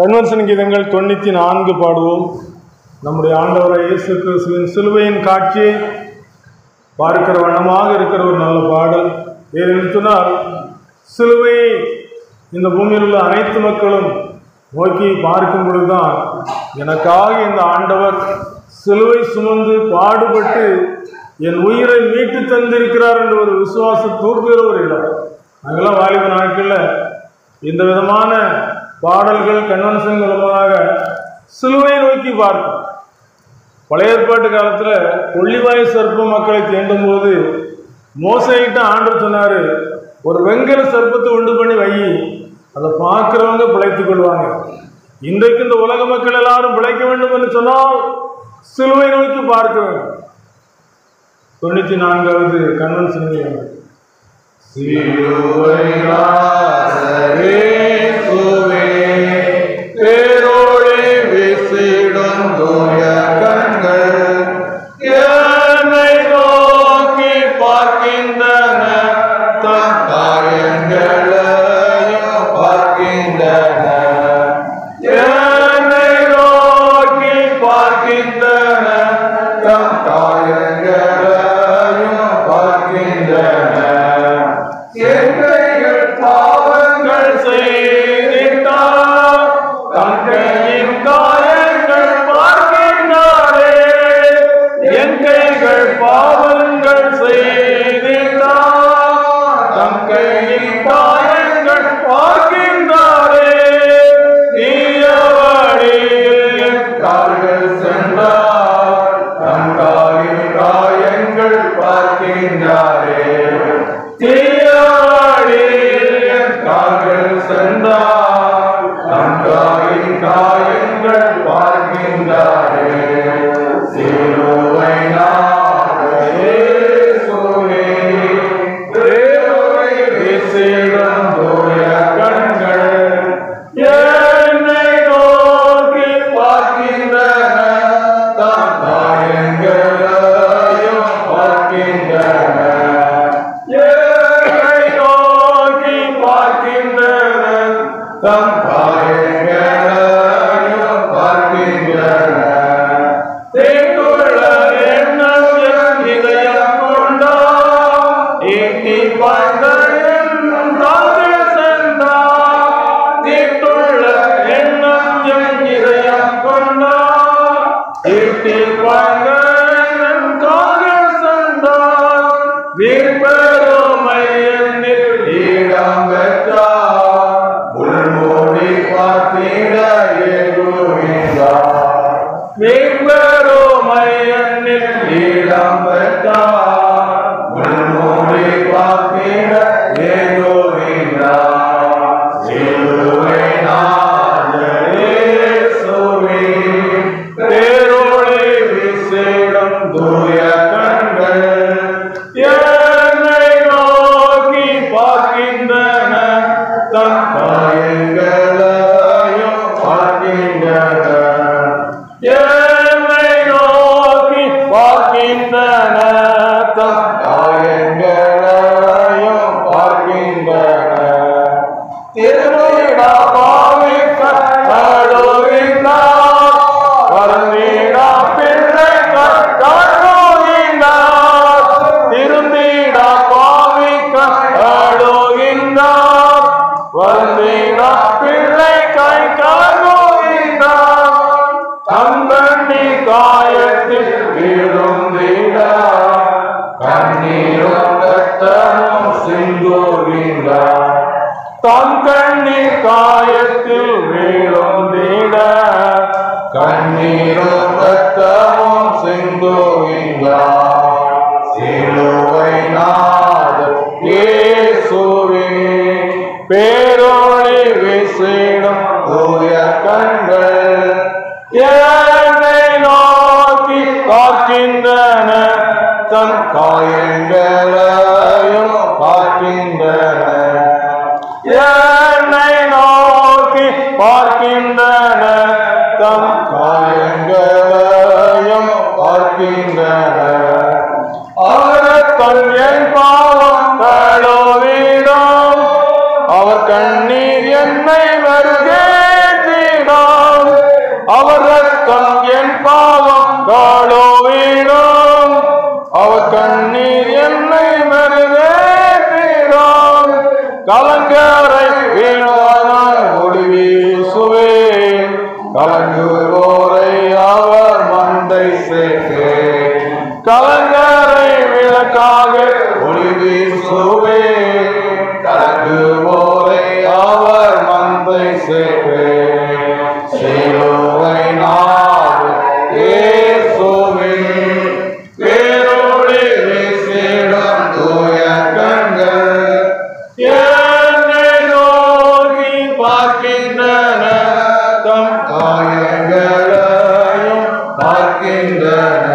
Convention கீதங்கள் 94 பாடுவோம். நம்முடைய ஆண்டவராகிய இயேசு கிறிஸ்துவின் சிலுவையின் காட்சியை பார்க்கிற வண்ணமாக இருக்கிற ஒரு நல்ல பாடல். ஏனென்று சொன்னால், சிலுவையை இந்த பூமியில் உள்ள அனைத்து மக்களும் நோக்கி பார்க்கும் பொழுதுதான் எனக்காக இந்த ஆண்டவர் சிலுவை சுமந்து பாடுபட்டு என் உயிரை மீட்டு தந்திருக்கிறார் என்ற ஒரு விசுவாசம் தூக்குகிற ஒரு இடம். நாங்கள்லாம் வாலிப நாட்களில் இந்த விதமான பாடல்கள் கன்வென்ஷன் மூலமாக சிலுவை நோக்கி பார்க்கும். பழைய ஏற்பாட்டு காலத்தில் கொள்ளிவாய் சர்ப்ப மக்களை தீண்டும் போது மோசையிட்ட ஆண்டவர் சொன்னார், ஒரு வெங்கல சர்ப்பத்தை உண்டு பண்ணி வை, அதை பார்க்கிறவங்க பிழைத்துக் கொள்வாங்க. இன்றைக்கு இந்த உலக மக்கள் எல்லாரும் பிழைக்க வேண்டும் என்று சொன்னால் சிலுவை நோக்கி பார்க்க வேண்டும். 94வது கன்வென்ஷன் அவர் கண்ணீர் என்னை வருகே தீடா கலங்கரை வீணாய் ஒளி வீசுவேன். கலங்குவோரை அவர் மந்தை சேர்ப்பேன். கலங்கரை விளக்காக ஒளி வீசுவேன். கலங்குவோரை அவர் மந்தை சேர்ப்பேன். சிலுவை நாடு இயேசுவின் பேரொளி வீசிடும் தூய கண்கள் என்னை நோக்கி பார்க்கின்றன. தம் காயங்களையும் பார்க்கின்றன.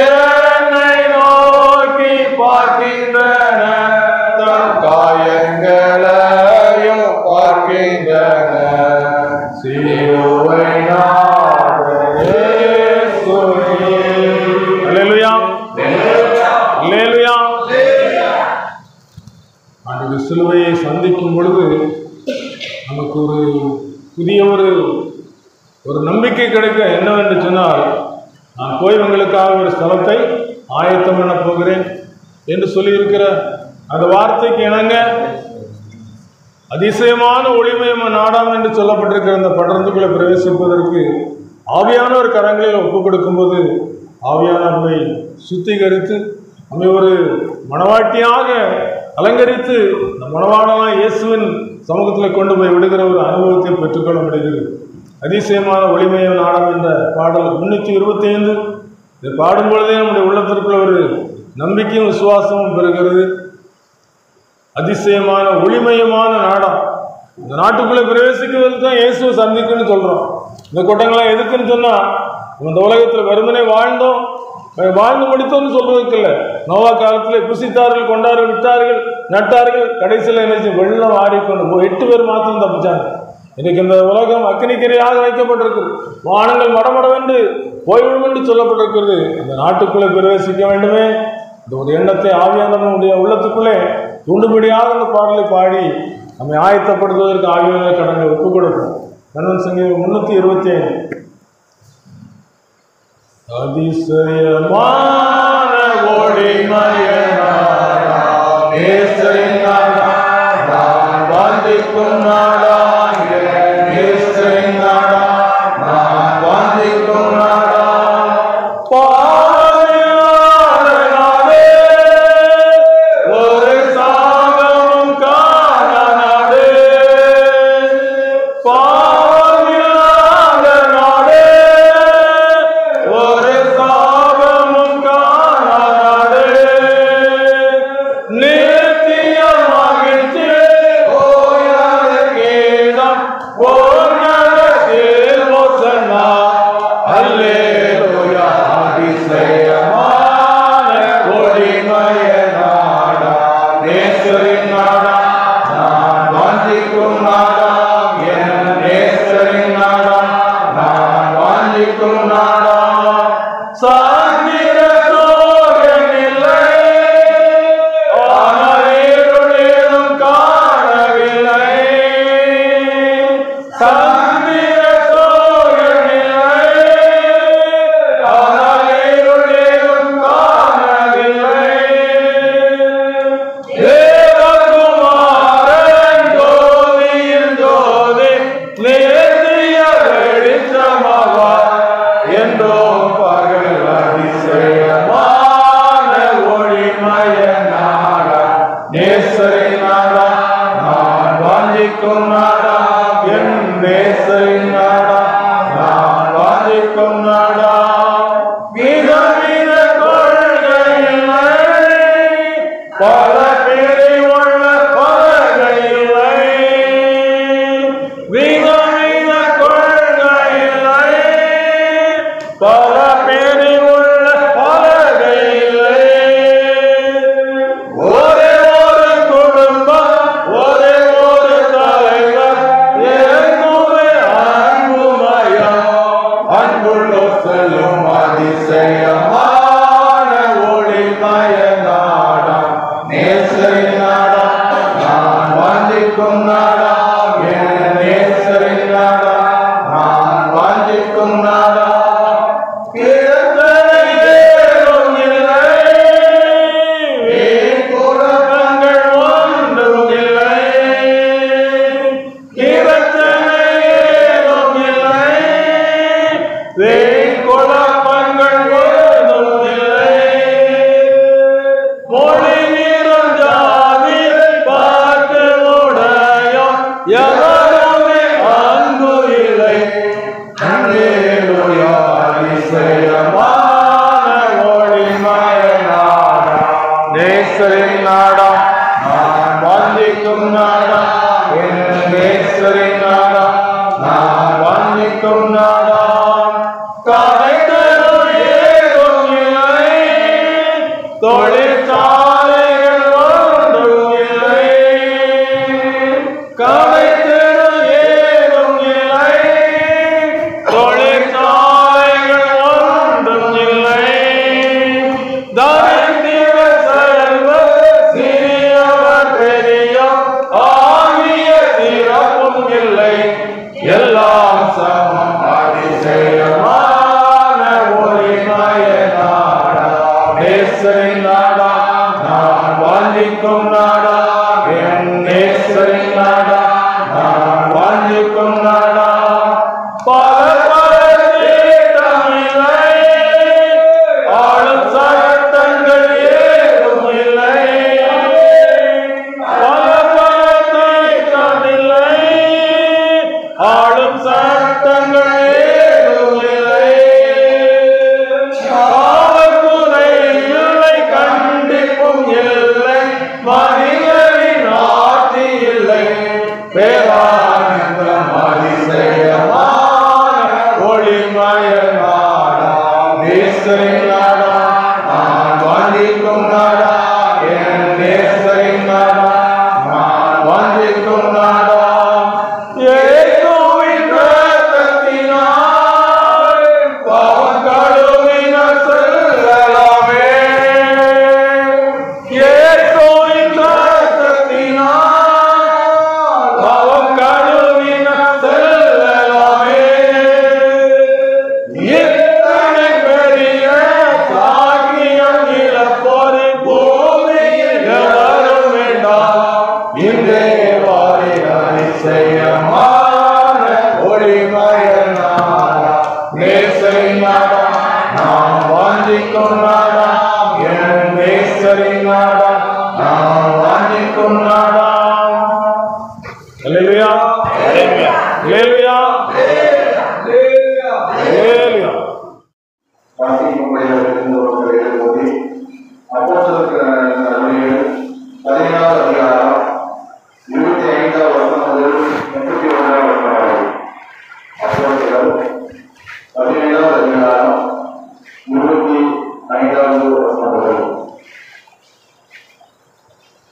என்னை நோக்கி பார்க்கின்றன. தம் காயங்களையும் பார்க்கின்றன. சிலுவை நாடு இயேசுவின். அல்லேலூயா, அல்லேலூயா. ஆண்டவர் சிலுவையை சந்திக்கும் பொழுது நமக்கு ஒரு புதிய ஒரு நம்பிக்கை கிடைக்க என்னவென்று சொன்னால், நான் போய் உங்களுக்காக ஒரு ஸ்தலத்தை ஆயத்தம் பண்ண போகிறேன் என்று சொல்லியிருக்கிற அந்த வார்த்தைக்கு இணங்க அதிசயமான ஒளிமயம நாடாம் என்று சொல்லப்பட்டிருக்கிற அந்த பட்டணத்துக்குள்ளே பிரவேசிப்பதற்கு ஆவியானவர் கரங்களில் ஒப்புக் கொடுக்கும்போது ஆவியானவரை சுத்திகரித்து நம்மை ஒரு மணவாட்டியாக அலங்கரித்து இந்த மணவாளனான இயேசுவின் சமூகத்தில் கொண்டு போய் விடுகிற ஒரு அனுபவத்தை பெற்றுக்கொள்ள முடிகிறது. அதிசயமான ஒளிமய நாடம் என்ற பாடல் 325 இதை பாடும் பொழுதே நம்முடைய உள்ளத்திற்குள்ள ஒரு நம்பிக்கையும் விசுவாசமும் பெறுகிறது. அதிசயமான ஒளிமயமான நாடம். இந்த நாட்டுக்குள்ளே பிரவேசிக்கிறதுக்கு தான் இயேசுவை சந்திக்குன்னு சொல்கிறோம். இந்த கூட்டங்கள்லாம் எதுக்குன்னு சொன்னால், இந்த உலகத்தில் வெறுமனே வாழ்ந்து முடித்தோன்னு சொல்றதுக்கு இல்லை. நோவா காலத்தில் புசித்தார்கள், கொண்டார்கள், விட்டார்கள், நட்டார்கள், கடைசியில் என்ன வெள்ளம் ஆடிக்கொண்டு 8 பேர் மாத்திரம் தப்பிச்சாங்க. இன்னைக்கு இந்த உலகம் அக்னிக்கிரையாக வைக்கப்பட்டிருக்கு. வானங்கள் மடமடவென்று போய்விடும் என்று சொல்லப்பட்டிருக்கிறது. அந்த நாட்டுக்குள்ளே பிரவேசிக்க வேண்டுமே, இந்த ஒரு எண்ணத்தை ஆவியானவனுடைய உள்ளத்துக்குள்ளே தூண்டுபடியாக அந்த பாடலை பாடி நம்மை ஆயத்தப்படுத்துவதற்கு ஆவியான கடனை ஒப்புக் கொடுக்கும். கணவன் சங்கீதம் 325. அதிசயமான ஒளிமய நாடாம் இயேசுவின் நாடாம், நான் வந்திக்கும் நாடாம் இயேசுவின் நாடாம், நான் வந்திக்கும் நாடாம். பாவியான நாடே, ஒரு சாபமும் காணா நாடே. பாவியான நாடே, ஒரு சாபமும் காணா நாடே. நித்திய மகிழ்ச்சி ஓயாத கீதம் ஓர்ணத்தில் ஓசன்னா. அல்லேலூயா. அதிசயமான ஒளிமய நாடாம் நேசரின் நாடாம், நான் வாஞ்சிக்கும் நாடாம் என் நேசரின் நாடாம், நான் வாஞ்சிக்கும் நாடாம். சாந்திர சோகனில்லை, ஆனால் இருளேதும் காணவில்லை. சாந்திர சோகனில்லை, ஆனால் இருளேதும் காணவில்லை. தேவகுமாரன் ஜோதியின் ஜோதி, நேசிய வெளிச்சமாவார் என்றோ பகல். அதிசயமான ஒளிமய நாடாம் நேசரின் நாடாம், நான் வாஞ்சிக்கும் நாடாம் என் நேசரின் நாடாம், நான் வாஞ்சிக்கும் நாடாம். விதவித கொள்கையில்லை, பல பிரிவுள்ள பலகையில்லை. விதவித கொள்கையில்லை, பல பிரிவுள்ள பலகையில்லை. ஒரே ஒரு குடும்பம், ஒரே ஒரு தலைவர், எங்குமே அன்புமயம், அன்புள்ளோர் செல்லும் அதிசயமான ஒளிமய நாடாம் நேசரின் நாடாம், நான் வாஞ்சிக்கும் நாடாம் என் நேசரின் நாடாம், நான் வாஞ்சிக்கும் நாடாம். ஆளும் சட்டங்கள் ஏதும் இல்லை, காவல்துறை இல்லை, கண்டிப்பும் இல்லை, மனிதரின் ஆட்சி இல்லை, பேரானந்தம் அதிசயமான ஒளிமய நாடா, நேசரின் நாடா, நான் வாஞ்சிக்கும் நாடா, என் நேசரின் நாடா, நான் வாஞ்சிக்கும் நாடா. இயேசுவின் இரத்தத்தினால் பாவம் கழுவின செல்லலாமே, இயேசுவின் இரத்தத்தினால் பாவம் கழுவின செல்லலாமே. இத்தனை பெரிய சாக்கியம் இழப்போரை பூமியில் எவரும் வேண்டாம், இன்றே வாரி அதிசயமான ஒளிமய நாடா, நேசரின் நாடா, நாம் வாஞ்சிக்கும் நாடா, என் நேசரின் நாடா, நாம் வாஞ்சிக்கும் நாடா. அல்லேலூயா, அல்லேலூயா, அல்லேலூயா, அல்லேலூயா.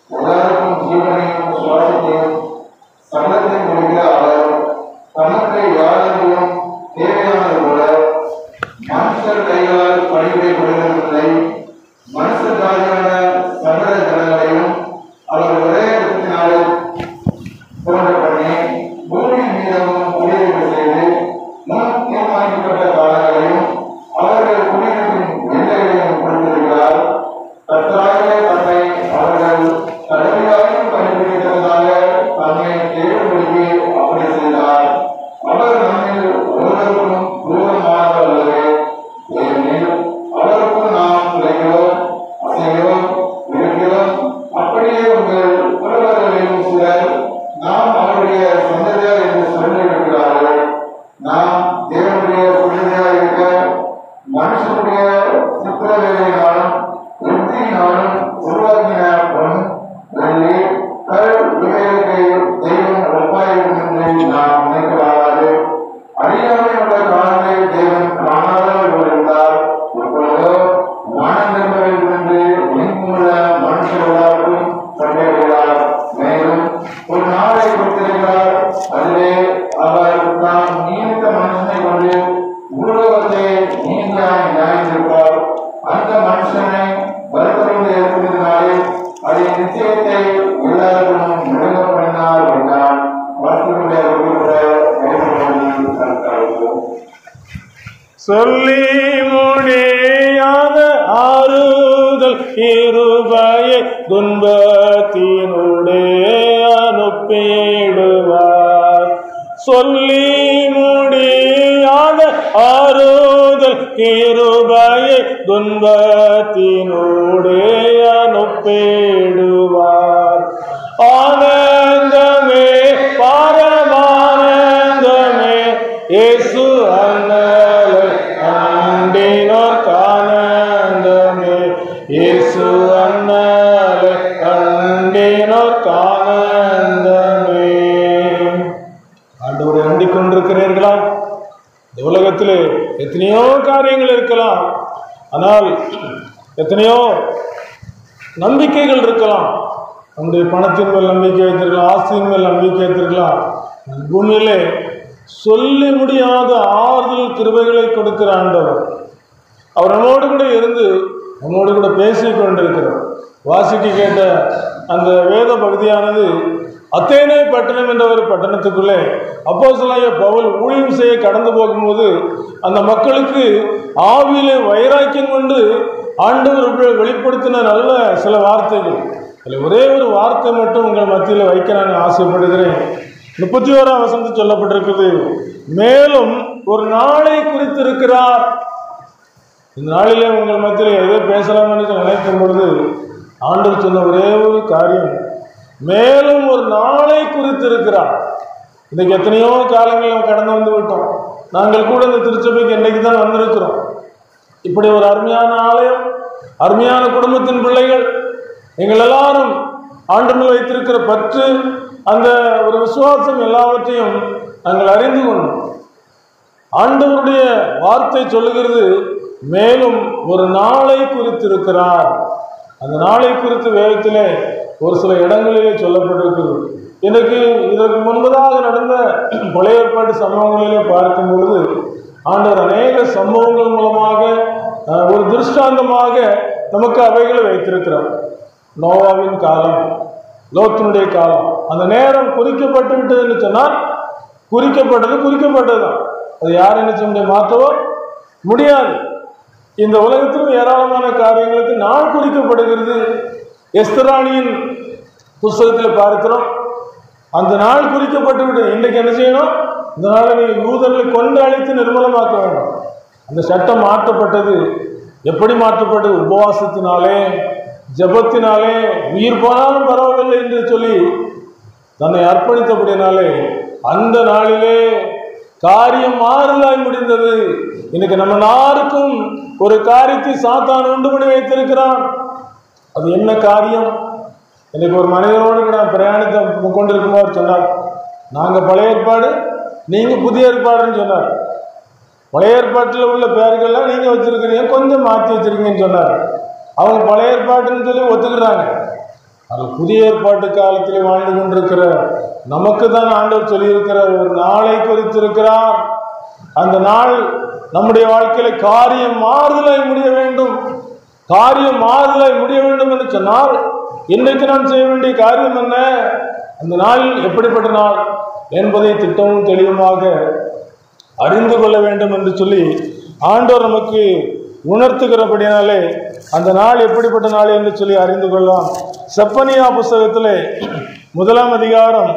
எல்லாருக்கும் ஜீவனையும் சுவாசத்தையும் சம்பளத்தை கொடுக்கிற அவர் தமக்கு யாரையும் தேவையானது போல மனுஷர் கைகளால் பணிவிடை கொடுக்கவில்லை. மனுஷர்களான சகல ஜனங்களையும் அவர் ஒரே இடத்தினாலே தோன்ற பண்ணி பூமியின் மீதமும் குடியிருப்பு செய்து முன் தீர்மானிக்கப்பட்ட காலங்களையும் அவர்கள் குடியிருப்பின் எல்லைகளையும் கொடுத்திருக்கிறார். கர்த்தராகிய தன்னை அவர்கள் கடமையாகவும் கண்டுபிடித்ததாக தன்னை தேடும்படிக்கு அப்படி செய்தார். அவர் நம்மில் ஒருவருக்கும் தூரமானவர் அல்லவே, ஏனெனில் அவருக்கும் நாம் விளைகிறோம், அசைகிறோம், இருக்கிறோம். அப்படியே உங்கள் புலவர்களிலும் சிலர் நாம் அவருடைய சந்ததியார் என்று சொல்லியிருக்கிறார்கள். நாம் தேவனுடைய சந்ததியார் இருக்க மனுஷனுடைய சித்திரவேலையினாலும் யுக்தியினாலும் உருவாக்கின பொன், வெள்ளி, கல் இவைகளுக்கு தெய்வம் ஒப்பாயிருக்கும் என்று நாம் நினைக்கலாகாது. அறியாமையுள்ள காலத்தை தேவன் காணாதவர் இருந்தார். இப்பொழுதோ மனம் திரும்ப வேண்டும் என்று எங்குமுள்ள மனுஷர்களாலும் கண்டறிகிறார். மேலும் ஒரு நாளை கொடுத்திருக்கிறார். அதிலே அவர் தாம் நியமித்த மனுஷனை கொண்டு பூலோகத்தை நீதியாய் நியாயந்திருப்பார். அந்த மனுஷனை வருத்தோடு ஏற்படுத்தினாலே அதை நிச்சயத்தை எல்லாருக்கும் முழுக பண்ணினார் என்றால் வருத்தனுடைய சொல்லி முடியாத ஆறுதல் கிருபையை துன்பத்தினுடைய அனுப்பிடுவார். சொல்லி முடியாத ஆறுதல் கிருபையை துன்பத்தினுடைய அனுப்பிடுவார். ஆனந்தமே பரமானந்தமே இயேசு அண்ணலை கண்டினோர் ஆனந்தமே, இயேசு அண்ணலை கண்டினோர் ஆனந்தமே. ஆண்டவரை அண்டிக் கொண்டிருக்கிறீர்களா? இந்த உலகத்திலே எத்தனையோ காரியங்கள் இருக்கலாம், ஆனால் எத்தனையோ நம்பிக்கைகள் இருக்கலாம். நம்முடைய பணத்தின் மேல் நம்பிக்கை வைத்திருக்கலாம், ஆஸ்தியின் மேல் நம்பிக்கை வைத்திருக்கலாம். பூமியிலே சொல்லி முடியாத ஆறுதல் கிருபைகளை கொடுக்கிற ஆண்டவர். அவர் நம்மோடு கூட இருந்து நம்மோடு கூட பேசி கொண்டிருக்கிறார். வாசிக்க கேட்ட அந்த வேத பகுதியானது அத்தேனே பட்டணம் என்ற ஒரு பட்டணத்துக்குள்ளே அப்போஸ்தலனாகிய பவுல் ஊழியம் செய்ய கடந்து போகும்போது அந்த மக்களுக்கு ஆவியிலே வைராக்கியம் கொண்டு ஆண்டவர் வெளிப்படுத்தின நல்ல சில வார்த்தைகள். அதில் ஒரே ஒரு வார்த்தை மட்டும் உங்கள் மத்தியில் வைக்க நான் ஆசைப்படுகிறேன். 31ஆம் வசனத்தில் சொல்லப்பட்டிருக்கிறது, மேலும் ஒரு நாளை குறித்திருக்கிறார். இந்த நாளிலே உங்கள் மத்தியில் எதை பேசலாம்னு நினைக்கும் பொழுது ஆண்டவர் சொன்ன ஒரே ஒரு காரியம், மேலும் ஒரு நாளை குறித்திருக்கிறார். இன்றைக்கு எத்தனையோ காலங்கள் நம்ம கடந்து வந்து விட்டோம். நாங்கள் கூட இந்த திருச்சபைக்கு இன்னைக்கு தான் வந்திருக்கிறோம். இப்படி ஒரு அருமையான ஆலயம், அருமையான குடும்பத்தின் பிள்ளைகள், எங்கள் எல்லாரும் ஆண்டவர்கள் வைத்திருக்கிற பற்று, அந்த ஒரு விசுவாசம் எல்லாவற்றையும் நாங்கள் அறிந்து கொண்டோம். ஆண்டவருடைய வார்த்தை சொல்லுகிறது, மேலும் ஒரு நாளை குறித்திருக்கிறார். அந்த நாளை குறித்து வேதத்திலே ஒரு சில இடங்களிலே சொல்லப்பட்டிருக்கிறது. எனக்கு இதற்கு முன்பதாக நடந்த பழைய ஏற்பாட்டு சம்பவங்களிலே பார்க்கும் பொழுது ஆண்டவர் அநேக சம்பவங்கள் மூலமாக ஒரு திருஷ்டாந்தமாக நமக்கு அவைகளை வைத்திருக்கிறார். நோவாவின் காலம், லோத்தினுடைய காலம், அந்த நேரம் குறிக்கப்பட்டு விட்டது என்று சொன்னால் குறிக்கப்பட்டது தான். அது யார் என்ன செய்ய மாற்றவோ முடியாது. இந்த உலகத்திலும் ஏராளமான காரியங்களுக்கு நாள் குறிக்கப்படுகிறது. எஸ்தராணியின் புஸ்தகத்தில் பார்க்கிறோம், அந்த நாள் குறிக்கப்பட்டு விட்டது. இன்றைக்கு என்ன செய்யணும்? இந்த நாளை நீங்கள் யூதர்களை கொண்டு அழைத்து நிர்மூலமாக்க வேண்டும். அந்த சட்டம் மாற்றப்பட்டது. எப்படி மாற்றப்பட்டது? உபவாசத்தினாலே, ஜபத்தினாலே, உயிர் போனாலும் பரவாயில்லை என்று சொல்லி தன்னை அர்ப்பணித்தபடினாலே அந்த நாளிலே காரியம் மாறுதலாய் முடிந்தது. இன்னைக்கு நம்ம நாருக்கும் ஒரு காரியத்தை சாத்தான் உண்டு பண்ணி வைத்திருக்கிறான். அது என்ன காரியம்? இன்னைக்கு ஒரு மனிதனோடு நான் பிரயாணித்த கொண்டிருக்கும்போது சொன்னார், நாங்கள் பழைய ஏற்பாடு, நீங்கள் புதிய ஏற்பாடுன்னு சொன்னார். பழைய ஏற்பாட்டில் உள்ள பெயர்கள்லாம் நீங்கள் வச்சிருக்கிறீங்க, கொஞ்சம் மாற்றி வச்சிருக்கீங்கன்னு சொன்னார். அவங்க பழைய ஏற்பாட்டுன்னு சொல்லி ஒத்துக்கிறாங்க. அது புதிய ஏற்பாட்டு காலத்தில் வாழ்ந்து கொண்டிருக்கிற நமக்கு தான் ஆண்டவர் சொல்லியிருக்கிற ஒரு நாளை குறித்திருக்கிறார். அந்த நாள் நம்முடைய வாழ்க்கையில காரியம் மாறுதலாய் முடிய வேண்டும். காரியம் மாறுதலாய் முடிய வேண்டும் என்று சொன்னால் இன்றைக்கு நாம் செய்ய வேண்டிய காரியம் என்ன? அந்த நாள் எப்படிப்பட்ட நாள் என்பதை திட்டமும் தெளிவுமாக அறிந்து கொள்ள வேண்டும் என்று சொல்லி ஆண்டவர் நமக்கு உணர்த்துகிறபடினாலே அந்த நாள் எப்படிப்பட்ட நாள் என்று சொல்லி அறிந்து கொள்ளலாம். செப்பனியா புஸ்தகத்திலே 1 அதிகாரம்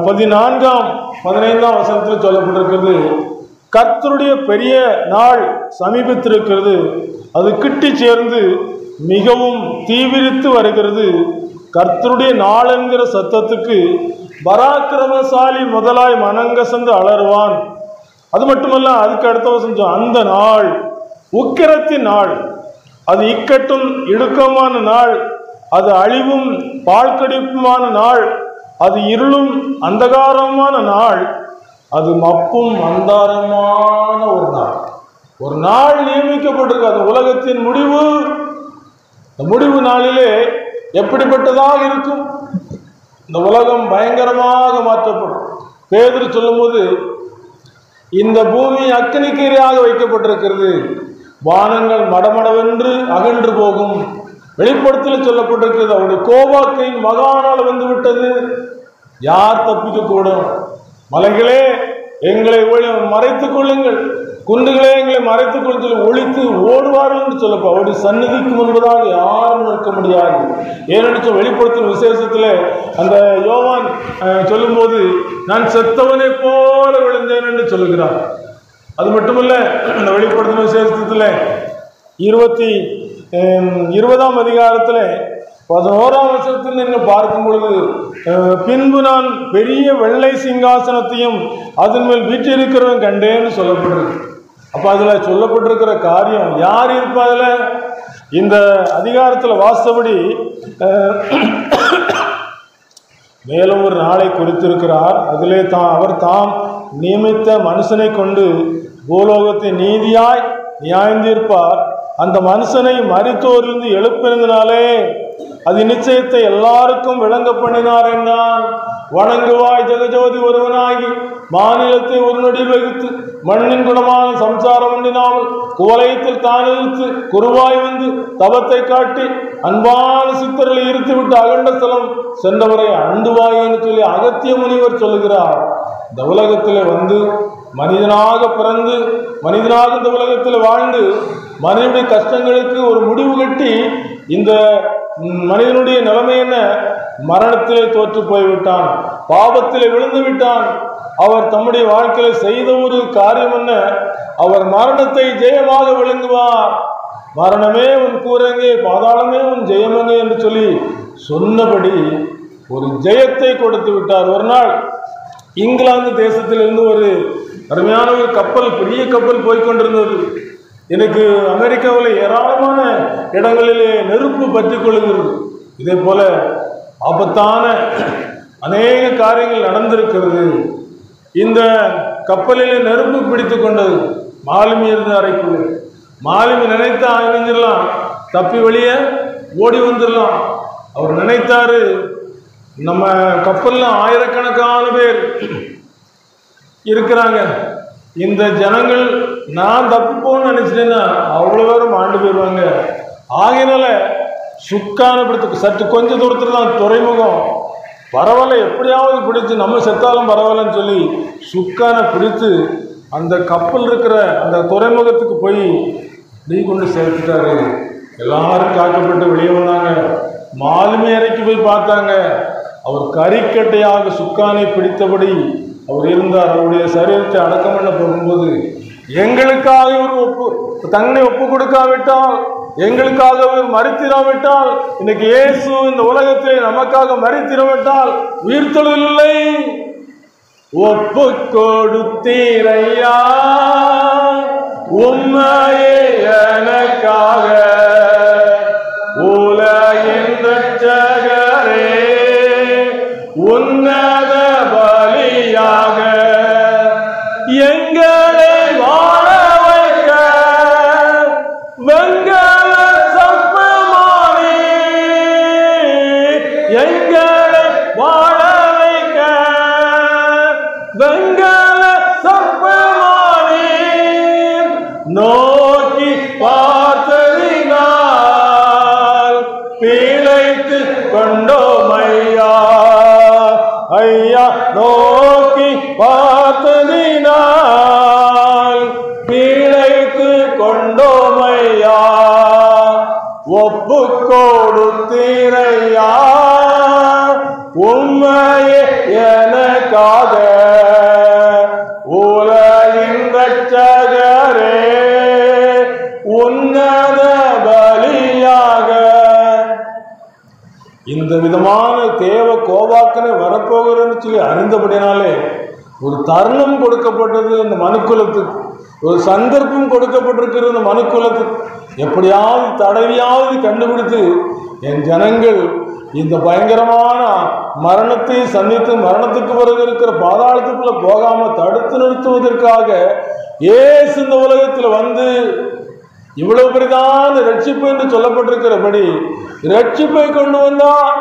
14-15 வசனத்தில் சொல்லப்பட்டிருக்கிறது, கர்த்தருடைய பெரிய நாள் சமீபத்திருக்கிறது, அது கிட்டி சேர்ந்து மிகவும் தீவிரித்து வருகிறது. கர்த்தருடைய நாள் என்கிற சத்தத்துக்கு பராக்கிரமசாலி முதலாய் மனங்கசந்து அலறுவான். அது மட்டுமல்ல, அதுக்கு அடுத்த வசனம், அந்த நாள் உக்கிரத்தின் நாள், அது இக்கட்டும் இடுக்கமான நாள், அது அழிவும் பாழ்கடிப்புமான நாள், அது இருளும் அந்தகாரமான நாள், அது மப்பும் அந்தாரமான ஒரு நாள். ஒரு நாள் நியமிக்கப்பட்டிருக்கு. அது உலகத்தின் முடிவு. இந்த முடிவு நாளிலே எப்படிப்பட்டதாக இருக்கும்? இந்த உலகம் பயங்கரமாக மாற்றப்படும். பேதுரு சொல்லும்போது, இந்த பூமி அக்கினிக்கு இரையாக வைக்கப்பட்டிருக்கிறது, வானங்கள் மடமடவென்று அகன்று போகும். வெளிப்படுத்தல் சொல்லப்பட்டிருக்கிறது, அவருடைய கோபாக்கையின் மகாநாள் வந்து விட்டது. யார் தப்பிக்க கூடும்? மலைகளே எங்களை மறைத்துக் கொள்ளுங்கள், குண்டுகளே எங்களை மறைத்துக் கொள்ள சொல்லி ஒழித்து ஓடுவார்கள் என்று சொல்லப்போ அவருடைய சந்நிதிக்கு முன்பதாக யாரும் நிற்க முடியாது. ஏனென்று வெளிப்படுத்தும் விசேஷத்தில் அந்த யோவான் சொல்லும்போது, நான் செத்தவனை போல விழுந்தேன் என்று சொல்லுகிறார். அது மட்டுமல்ல, அந்த வெளிப்படுத்தும் விசேஷத்தில் 20 அதிகாரத்தில் 11 வசனத்தில் நீங்கள் பார்க்கும் பொழுது, பின்பு நான் பெரிய வெள்ளை சிங்காசனத்தையும் அதன் மேல் வீற்றிருக்கிறவன் கண்டேன்னு சொல்லப்பட்டிருக்கு. அப்போ அதில் சொல்லப்பட்டிருக்கிற காரியம் யார் இருப்பா? அதில் இந்த அதிகாரத்தில் வாசபடி மேலும் ஒரு நாளை குறித்திருக்கிறார். அதிலே அவர் தாம் நியமித்த மனுஷனை கொண்டு பூலோகத்தை நீதியாய் நியாயந்தீர்ப்பார். அந்த மனுஷனை மரித்தோரிலிருந்து எழுப்பினதினாலே அது நிச்சயத்தை எல்லாருக்கும் விளங்க பண்ணினார் என்றான். வணங்குவாய் ஜெகஜோதி ஒருவனாகி மாநிலத்தை ஒரு நொடி வகித்து மண்ணின் குணமான சம்சாரம் உண்டினாமல் குவலயத்தில் தான் இழுத்து குருவாய் வந்து தவத்தை காட்டி அன்பான சித்தர்களை இருத்து விட்டு அகண்ட ஸ்தலம் சென்றவரை அண்டுவாய் என்று சொல்லி அகத்திய முனிவர் சொல்லுகிறார். இந்த உலகத்தில் வந்து மனிதனாக பிறந்து மனிதனாக இந்த உலகத்தில் வாழ்ந்து மனிதனுடைய கஷ்டங்களுக்கு ஒரு முடிவு கட்டி இந்த மனிதனுடைய நிலைமை என்ன? மரணத்திலே தோற்று போய்விட்டான், பாவத்திலே விழுந்து விட்டான். அவர் தம்முடைய வாழ்க்கையில செய்த ஒரு காரியம் என்ன? அவர் மரணத்தை ஜெயமாக விளங்குவார். மரணமே உன் கூரங்கே, பாதாளமே உன் ஜெயமங்கே என்று சொல்லி சொன்னபடி ஒரு ஜெயத்தை கொடுத்து விட்டார். ஒரு நாள் இங்கிலாந்து தேசத்திலிருந்து ஒரு அருமையான ஒரு கப்பல், பெரிய கப்பல் போய்கொண்டிருந்தது. எனக்கு அமெரிக்காவில் ஏராளமான இடங்களிலே நெருப்பு பற்றி கொள்கிறது. இதே போல ஆபத்தான அநேக காரியங்கள் நடந்திருக்கிறது. இந்த கப்பலிலே நெருப்பு பிடித்து கொண்டது. மாலுமி இருந்த அறைக்குள்ளே. மாலுமி நினைத்தா அணிஞ்சிடலாம், தப்பி வெளியே ஓடி வந்துடலாம். அவர் நினைத்தாரு, நம்ம கப்பல்ல ஆயிரக்கணக்கான பேர் இருக்கிறாங்க, இந்த ஜனங்கள் நான் தப்பிப்போன்னு நினைச்சிட்டேன்னா அவ்வளோ பேரும் ஆண்டு போயிடுவாங்க. ஆகையினால சுக்கான பிடித்து சற்று கொஞ்சம் தூரத்தில் தான் துறைமுகம், பரவாயில்ல எப்படியாவது பிடிச்சு நம்ம செத்தாலும் பரவாயில்லன்னு சொல்லி சுக்கான பிடித்து அந்த கப்பல் இருக்கிற அந்த துறைமுகத்துக்கு போய் நீ கொண்டு சேர்த்துட்டாரு. எல்லாரும் காக்கப்பட்டு வெளியே வந்தாங்க. மாலுமி அறைக்கு போய் பார்த்தாங்க. அவர் கறிக்கட்டையாக சுக்கானை பிடித்தபடி அவர் இருந்தார். அவருடைய சரீரத்தை அடக்கம் பண்ண போகும்போது, எங்களுக்காக இவர் தன்னை ஒப்பு கொடுக்காவிட்டால், எங்களுக்காக இவர் மரித்திராவிட்டால், இன்னைக்கு இயேசு இந்த உலகத்திலே நமக்காக மரித்திராவிட்டால் உயிர்த்தெழுதலில்லை. ஒப்பு கொடுத்தீரையா உம்மையே எனக்காக, உலகின் ரட்சகரே உன்னத பலியாக எங்களை வாழ வைக்க வெங்கல சப்பமானி, எங்களை வாழ வைக்க வெங்கல சப்பமானி, நோக்கி பார்த்ததினால் பிழைத்து கொண்டோம் ஐயா, ஐயா நோக்கி பார்த்ததினால் பிழைத்து கொண்டோம் ஐயா, ஒப்பு கொடுத்தீரையா உம்மையே எனக்காக, உலகின் ரட்சகரே உன்னத பலியாக. இந்த விதமான தேவ கோபாக்கனை வரப்போகிறன்னு சொல்லி அறிந்தபடினாலே ஒரு தருணம் கொடுக்கப்பட்டது இந்த மனுக்குலத்துக்கு, ஒரு சந்தர்ப்பம் கொடுக்கப்பட்டிருக்கிறது இந்த மனுக்குலத்துக்கு. எப்படியாவது தடவியாவது கண்டுபிடித்து என் ஜனங்கள் இந்த பயங்கரமான மரணத்தை சந்தித்து மரணத்துக்கு பிறகு இருக்கிற பாதாளத்துக்குள்ள போகாம தடுத்து நிறுத்துவதற்காக இயேசு இந்த உலகத்தில் வந்து இவ்வளவு பெரிதான ரட்சிப்பு என்று சொல்லப்பட்டிருக்கிறபடி ரட்சிப்பை கொண்டு வந்தார்.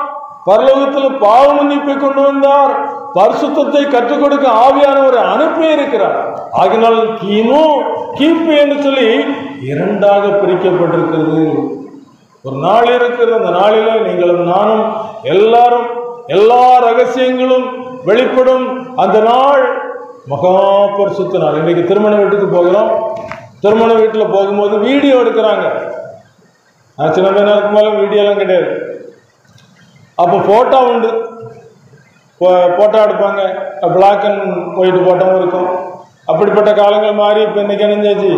பரலோகத்தில் பாவ மன்னிப்பை கொண்டு வந்தார். பரிசுத்தத்தை கற்றுக் கொடுக்க ஆவியானவரை அனுப்பி இருக்கிறார். ஆகினால் கிமு கிபி என்று சொல்லி இரண்டாக பிரிக்கப்பட்டிருக்கிறது. ஒரு நாள் இருக்கிறது. அந்த நாளில நீங்களும் நானும் எல்லாரும் எல்லா ரகசியங்களும் வெளிப்படும் அந்த நாள் மகா பரிசுத்த நாள். இன்னைக்கு திருமண வீட்டுக்கு போகிறோம். திருமண வீட்டில் போகும்போது வீடியோ எடுக்கிறாங்க. சின்ன பையனா இருக்கும் போது வீடியோலாம் கிடையாது. அப்போ ஃபோட்டோ உண்டு, ஃபோட்டோ எடுப்பாங்க. பிளாக் அண்ட் ஒயிட் ஃபோட்டோவும் இருக்கும். அப்படிப்பட்ட காலங்கள் மாறி இப்போ இன்னைக்கு நினைஞ்சாச்சு,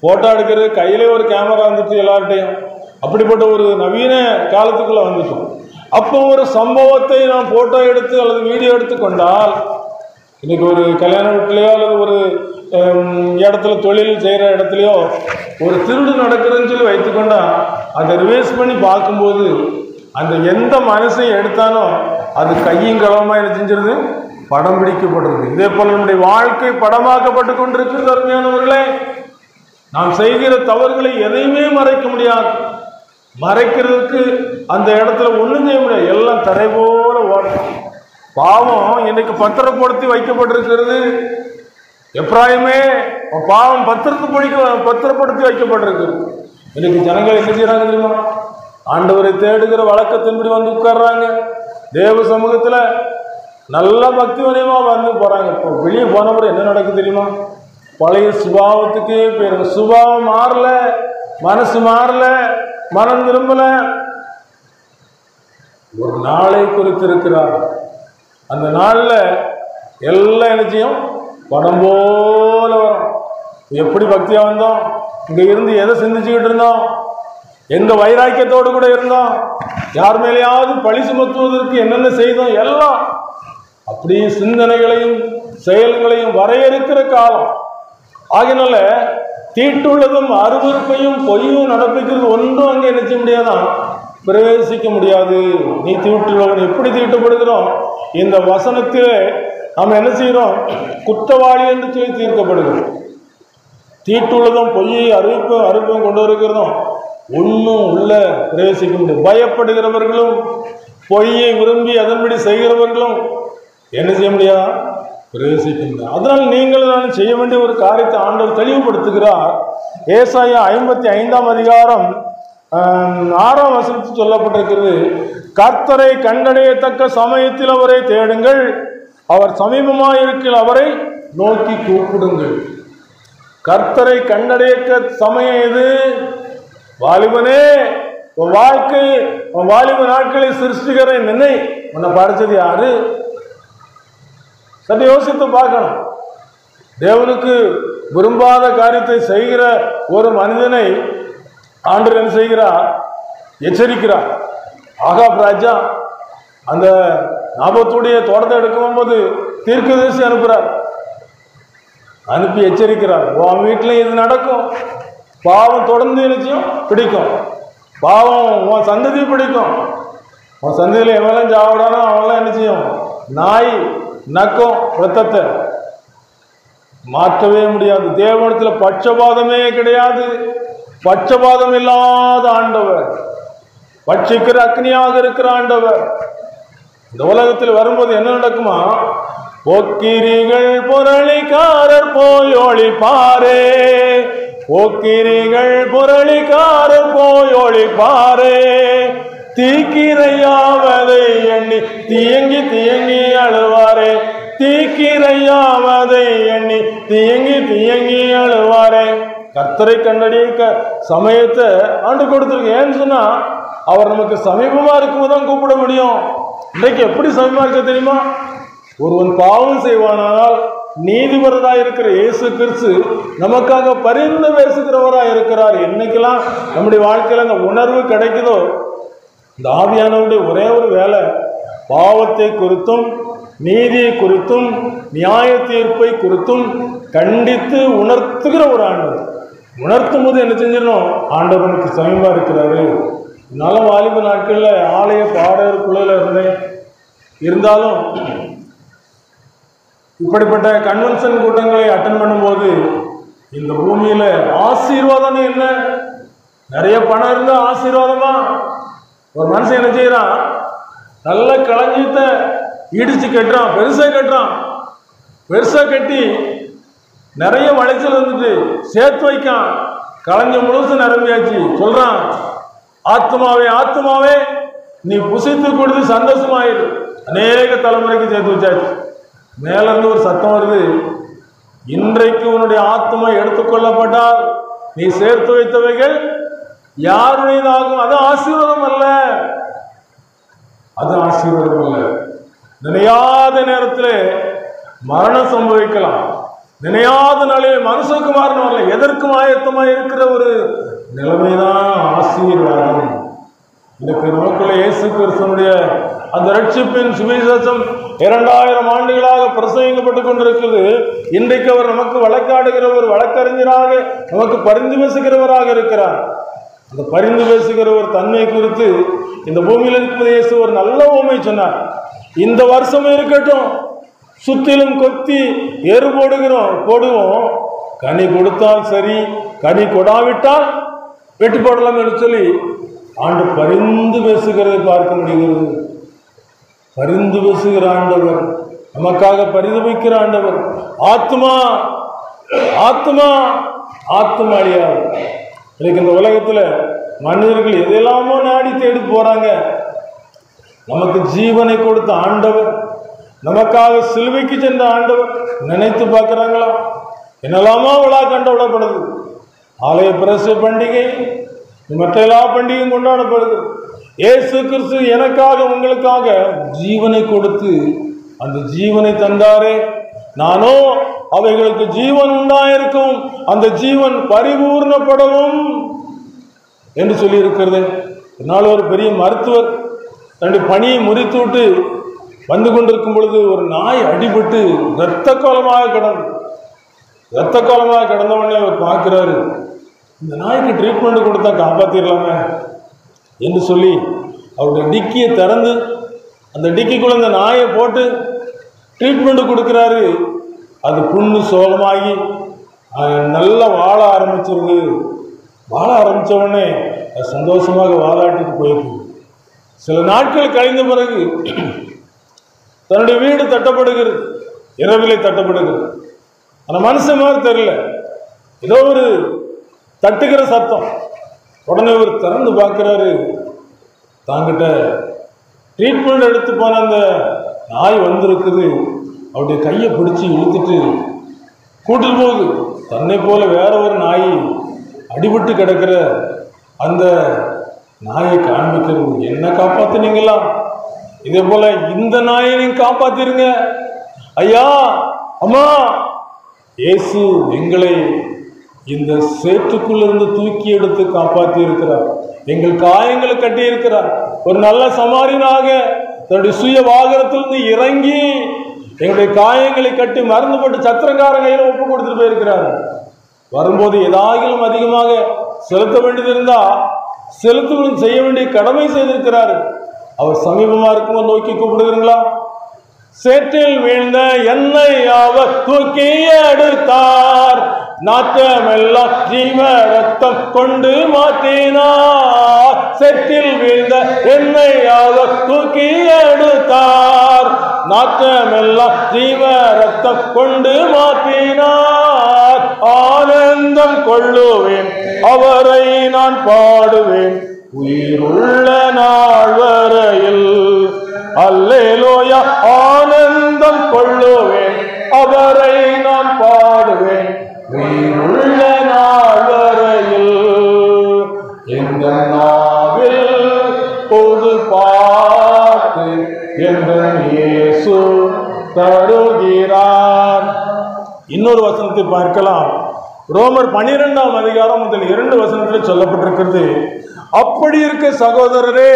ஃபோட்டோ எடுக்கிறது கையிலே ஒரு கேமரா வந்துட்டு எல்லார்ட்டையும். அப்படிப்பட்ட ஒரு நவீன காலத்துக்குள்ளே வந்துட்டோம். அப்போ ஒரு சம்பவத்தை நாம் ஃபோட்டோ எடுத்து அல்லது வீடியோ எடுத்து கொண்டால், இன்னைக்கு ஒரு கல்யாண வீட்லையோ அல்லது ஒரு இடத்துல தொழில் செய்கிற இடத்துலையோ ஒரு திருடு நடக்குதுன்னு சொல்லி வைத்துக்கொண்டா அதை ரிவைஸ் பண்ணி பார்க்கும்போது அந்த எந்த மனசையும் எடுத்தானோ அது கையும் களமாக என்ன செஞ்சிருது, படம் பிடிக்கப்படுறது. இதே போல நம்முடைய வாழ்க்கை படமாக்கப்பட்டு கொண்டிருக்கிறது. அருமையானவர்களே, நாம் செய்கிற தவறுகளை எதையுமே மறைக்க முடியாது. மறைக்கிறதுக்கு அந்த இடத்துல ஒன்றும் செய்ய முடியாது. எல்லாம் தரை போல ஓடும். பாவம் இன்னைக்கு பத்திரப்படுத்தி வைக்கப்பட்டிருக்கிறது. எப்ராயிமே பாவம் பத்திரப்படுத்தி வைக்கப்பட்டிருக்கிறது. இன்னைக்கு ஜனங்கள் என்ன செய்யறாங்க தெரியுமா? ஆண்டவரை தேடுகிற வழக்கத்தின்படி வந்து உட்கார்றாங்க. தேவ சமூகத்தில் நல்ல பக்தி வணியமாக வந்து போகிறாங்க. இப்போ வெளியே போனப்பறம் என்ன நடக்குது தெரியுமா? பழைய சுபாவத்துக்கே பேருங்க. சுபாவம் மாறல, மனசு மாறல, மனம் திரும்பல. ஒரு நாளை குறித்திருக்கிறார். அந்த நாளில் எல்லாம் என்னச்சியும் படம் போல வரும். எப்படி பக்தியாக வந்தோம், இங்கே இருந்து எதை சிந்திச்சுக்கிட்டு இருந்தோம், எந்த வைராக்கியத்தோடு கூட இருந்தோம், யார் மேலேயாவது பழி சுமத்துவதற்கு என்னென்ன செய்தோம் எல்லாம் அப்படியே சிந்தனைகளையும் செயல்களையும் வரையறுக்கிற காலம். ஆகினால தீட்டுள்ளதும் அருவருப்பையும் பொய்யும் நடப்பிக்கிறது ஒன்றும் அங்கே என்ன செய்ய முடியாதான், பிரவேசிக்க முடியாது. நீ தீட்டுள்ளவன் எப்படி தீட்டுப்படுகிறோம்? இந்த வசனத்திலே நாம் என்ன செய்கிறோம்? குற்றவாளி என்று சொல்லி தீர்க்கப்படுகிறோம். தீட்டுள்ளதும் பொய்யை அறுப்பையும் கொண்டு வருகிறதும் ஒன்றும் உள்ள பிரவேசிக்க முடியும். பயப்படுகிறவர்களும் பொய்யை விரும்பி அதன்படி செய்கிறவர்களும் என்ன செய்ய முடியாது, பிரவேசிக்க முடியாது. அதனால் நீங்கள் நான் செய்ய வேண்டிய ஒரு காரியத்தை ஆண்டவர் தெளிவுபடுத்துகிறார். ஏசாயா 55ஆம் அதிகாரம் 6ஆம் வசனத்தில் சொல்லப்பட்டிருக்கிறது, கர்த்தரை கண்டடையத்தக்க சமயத்தில் அவரை தேடுங்கள், அவர் சமீபமாயிருக்கில் அவரை நோக்கி கூப்பிடுங்கள். கர்த்தரை கண்டடையக்க சமயம் எது? வாலிபனே, உன் வாழ்க்கை, உன் வாலிப நாட்களை சிருஷ்டிக்கிற நினை. உன்னை படைச்சது யாரு? சற்று யோசித்து பார்க்கணும். தேவனுக்கு விரும்பாத காரியத்தை செய்கிற ஒரு மனிதனை ஆண்டவர் என்ன செய்கிறார்? எச்சரிக்கிறார். ஆகாப் ராஜா அந்த நாபத்துடைய தோட்டத்தை எடுக்கும் போது தீர்க்கதரிசி அனுப்புகிறார். அனுப்பி எச்சரிக்கிறார், உன் வீட்டில் இது நடக்கும், பாவம் தொடர்ந்து நிச்சயம் பிடிக்கும், பாவம் உன் சந்ததி பிடிக்கும், உன் சந்ததியில் எவெல்லாம் சாவிடானோ அவெல்லாம் என்ன செய்யும்? நாய் நக்கும், ரத்தத்தை மாற்றவே முடியாது. தேவனிடத்தில் பட்சபாதமே கிடையாது. பட்சபாதம் இல்லாத ஆண்டவர், பட்சிக்கிற அக்னியாக இருக்கிற ஆண்டவர். இந்த உலகத்தில் வரும்போது என்ன நடக்குமா? போக்கிரிகள் புரளிக்காரர் போய் ஒளிப்பாரே, போக்கிரிகள் புரளிக்காரர் போய் ஒளிப்பாரே, தீக்கிரையாவதை எண்ணி தியங்கி தியங்கி அழுவாரே, தீக்கிரையாவதை எண்ணி தியங்கி தியங்கி அழுவாரே. கர்த்தரை கண்டடிய சமயத்தை ஆண்டு கொடுத்துருக்கு. ஏன்னு சொன்னா அவர் நமக்கு சமீபமா இருக்கும்போது தான் கூப்பிட முடியும். இன்றைக்கு எப்படி சமீபமா இருக்க தெரியுமா? ஒருவன் பாவம் செய்வானால் நீதிபரராக இருக்கிற இயேசு கிறிஸ்து நமக்காக பரிந்து பேசுகிறவராக இருக்கிறார். என்னைக்கெல்லாம் நம்முடைய வாழ்க்கையில் அந்த உணர்வு கிடைக்குதோ, இந்த ஆவியானவருடைய ஒரே ஒரு வேலை பாவத்தை குறித்தும் நீதியை குறித்தும் நியாய தீர்ப்பை குறித்தும் கண்டித்து உணர்த்துகிற ஒரு ஆண்டவர். உணர்த்தும் போது என்ன செஞ்சிடணும்? ஆண்டவனுக்கு சமீபமாக இருக்கிறாரு. நல்ல வாலிப நாட்களில் ஆலய பாடகருக்குள்ள இருந்தேன். இருந்தாலும் இப்படிப்பட்ட கன்வென்ஷன் கூட்டங்களை அட்டன் பண்ணும்போது இந்த பூமியில ஆசீர்வாதம் என்ன? நிறைய பணம் இருந்தா ஆசீர்வாதமா? ஒரு மனுஷன் என்ன செய்யறான்? நல்ல களஞ்சியத்தை இடிச்சு கட்டுறான், பெருசா கட்டுறான். பெருசா கட்டி நிறைய விளைச்சல் வந்துட்டு சேர்த்து வைக்கான். களஞ்சியம் முழுசும் நிரம்பியாச்சு. சொல்றான், ஆத்மாவே ஆத்மாவே நீ புசித்து கொடுத்து சந்தோஷமாயிரு. அநேக தலைமுறைக்கு சேர்த்து வச்சாச்சு. மேல இருந்து ஒரு சத்தம் வருது, இன்றைக்கு உன்னுடைய ஆத்மா எடுத்துக்கொள்ளப்பட்டால் நீ சேர்த்து வைத்தவைகள் யாருடையதாகும்? அது ஆசீர்வாதம் அல்ல, அது ஆசீர்வாதம் அல்ல. நினையாத நேரத்தில் மரணம் சம்பவிக்கலாம். நினையாத நாளில் மனுஷகுமாரன் வரல. எதற்கும் ஆயத்தமாக இருக்கிற ஒரு நிலைமைதான் ஆசீர்வாதம். இதுக்கு நமக்குள்ள இயேசு கிறிஸ்துவனுடைய அந்த ரட்சிப்பின் சுவிசேஷம் 2000 ஆண்டுகளாக பிரசங்கிக்கப்பட்டு கொண்டிருக்கிறது. இன்றைக்கு அவர் நமக்கு வழக்காடுகிற ஒரு வழக்கறிஞராக, நமக்கு பரிந்து பேசுகிறவராக இருக்கிறார். அந்த பரிந்து பேசுகிற ஒரு தன்மை குறித்து இந்த பூமியில் இருக்கும் இயேசு ஒரு நல்ல உண்மை சொன்னார். இந்த வருஷம் இருக்கட்டும், சுத்திலும் கொத்தி எரு போடுவோம், கனி கொடுத்தால் சரி, கனி கொடாவிட்டால் வெட்டி போடலாம் என்று சொல்லி ஆண்டு பரிந்து பேசுகிறதை பார்க்க முடிகிறது. பரிந்து பேசுகிற ஆண்டவர், நமக்காக பரிதபிக்கிற ஆண்டவர். ஆத்மா ஆத்மா ஆத்மாடியார். இன்னைக்கு இந்த உலகத்துல மனிதர்கள் எதெல்லாமோ நாடி தேடி போறாங்க. நமக்கு ஜீவனை கொடுத்த ஆண்டவர், நமக்காக சிலுவைக்கு சென்ற ஆண்டவர் நினைத்து பார்க்கிறாங்களா? என்னெல்லாமோ விழா கண்டவிடப்படுது. ஆலய பிரச பண்டிகை, மற்ற எல்லா பண்டிகையும் கொண்டாடப்படுது. இயேசு கிறிஸ்து எனக்காக உங்களுக்காக ஜீவனை கொடுத்து அந்த ஜீவனை தந்தாரே, நானோ அவைகளுக்கு ஜீவன் உண்டாயிருக்கும், அந்த ஜீவன் பரிபூர்ணப்படவும் என்று சொல்லி இருக்கிறது. என்னால் ஒரு பெரிய மருத்துவர் தன்னுடைய பணியை முறித்து விட்டு வந்து கொண்டிருக்கும் பொழுது ஒரு நாய் அடிபட்டு இரத்த கோலமாக கிடந்தவொடனே அவர் பார்க்கிறாரு, இந்த நாய்க்கு ட்ரீட்மெண்ட் கொடுத்தா காப்பாற்றிடலாமே என்று சொல்லி அவருடைய டிக்கியை திறந்து அந்த டிக்கிக்குள்ள அந்த நாயை போட்டு ட்ரீட்மெண்ட் கொடுக்குறாரு. அது புண்ணு சோகமாகி நல்லா வாழ ஆரம்பிச்சிருது. வாழ ஆரம்பித்த உடனே அது சந்தோஷமாக வாழாட்டுக்கு போயிருக்கு. சில நாட்கள் கழிந்த பிறகு தன்னுடைய வீடு தட்டப்படுகிறது, இரவிலே தட்டப்படுகிறது. அந்த மனுஷன் மாதிரி தெரியல, ஏதோ ஒரு தட்டுகிற சத்தம். உடனே ஒரு திறந்து பார்க்கிறாரு, தாங்கிட்ட ட்ரீட்மெண்ட் எடுத்து போன அந்த நாய் வந்திருக்குது. அவருடைய கையை பிடிச்சி இழுத்துட்டு கூட்டிட்டு போகுது. தன்னை போல வேற ஒரு நாய் அடிபட்டு கிடக்கிற அந்த நாயை காண்பிக்கிறது. என்ன காப்பாத்தினீங்களா? இதே போல இந்த நாயை நீங்க காப்பாத்திருங்க ஐயா, அம்மா. இயேசு எங்களை இந்த சேற்றுக்குள்ளிருந்து தூக்கி எடுத்து காப்பாற்றி இருக்கிறார். எங்கள் காயங்களை கட்டி இருக்கிறார். ஒரு நல்ல சமாரியனாக தன்னுடைய சுய வாகனத்திலிருந்து இறங்கி எங்களுடைய காயங்களை கட்டி மறந்துபட்டு சத்திரக்கார கையில ஒப்பு கொடுத்துட்டு போயிருக்கிறார். வரும்போது ஏதாகிலும் அதிகமாக செலுத்த வேண்டியது இருந்தா செய்ய வேண்டிய கடமை செய்திருக்கிறார். அவர் சமீபமா இருக்கும்போது நோக்கி கூப்பிடுகிறீங்களா? சேற்றில் வீழ்ந்த என்னை அவர் தூக்கி எடுத்தார், நாற்றமெல்லாம் ஜீவ ரத்தம் கொண்டு மாற்றினார். சேற்றில் வீழ்ந்த என்னை அவர் தூக்கி எடுத்தார், நாற்றமெல்லாம் ஜீவ ரத்தம் கொண்டு மாற்றினார். ஆனந்தம் கொள்ளுவேன், அவரை நான் பாடுவேன், உயிருள்ள நாள் வரையில். அல்லேலூயா. ஆனந்தம் கொள்ளுவேன், அவரை நான் பாடுவேன், உயிருள்ள நாள் வரையில். இந்த நாவில் பொது பாட்டு என்று இயேசு தருகிறார். இன்னொரு வசனத்தை பார்க்கலாம். ரோமர் 12ஆம் அதிகாரம் முதல் 2 வசனத்தில் சொல்லப்பட்டிருக்கிறது. அப்படி இருக்க சகோதரரே,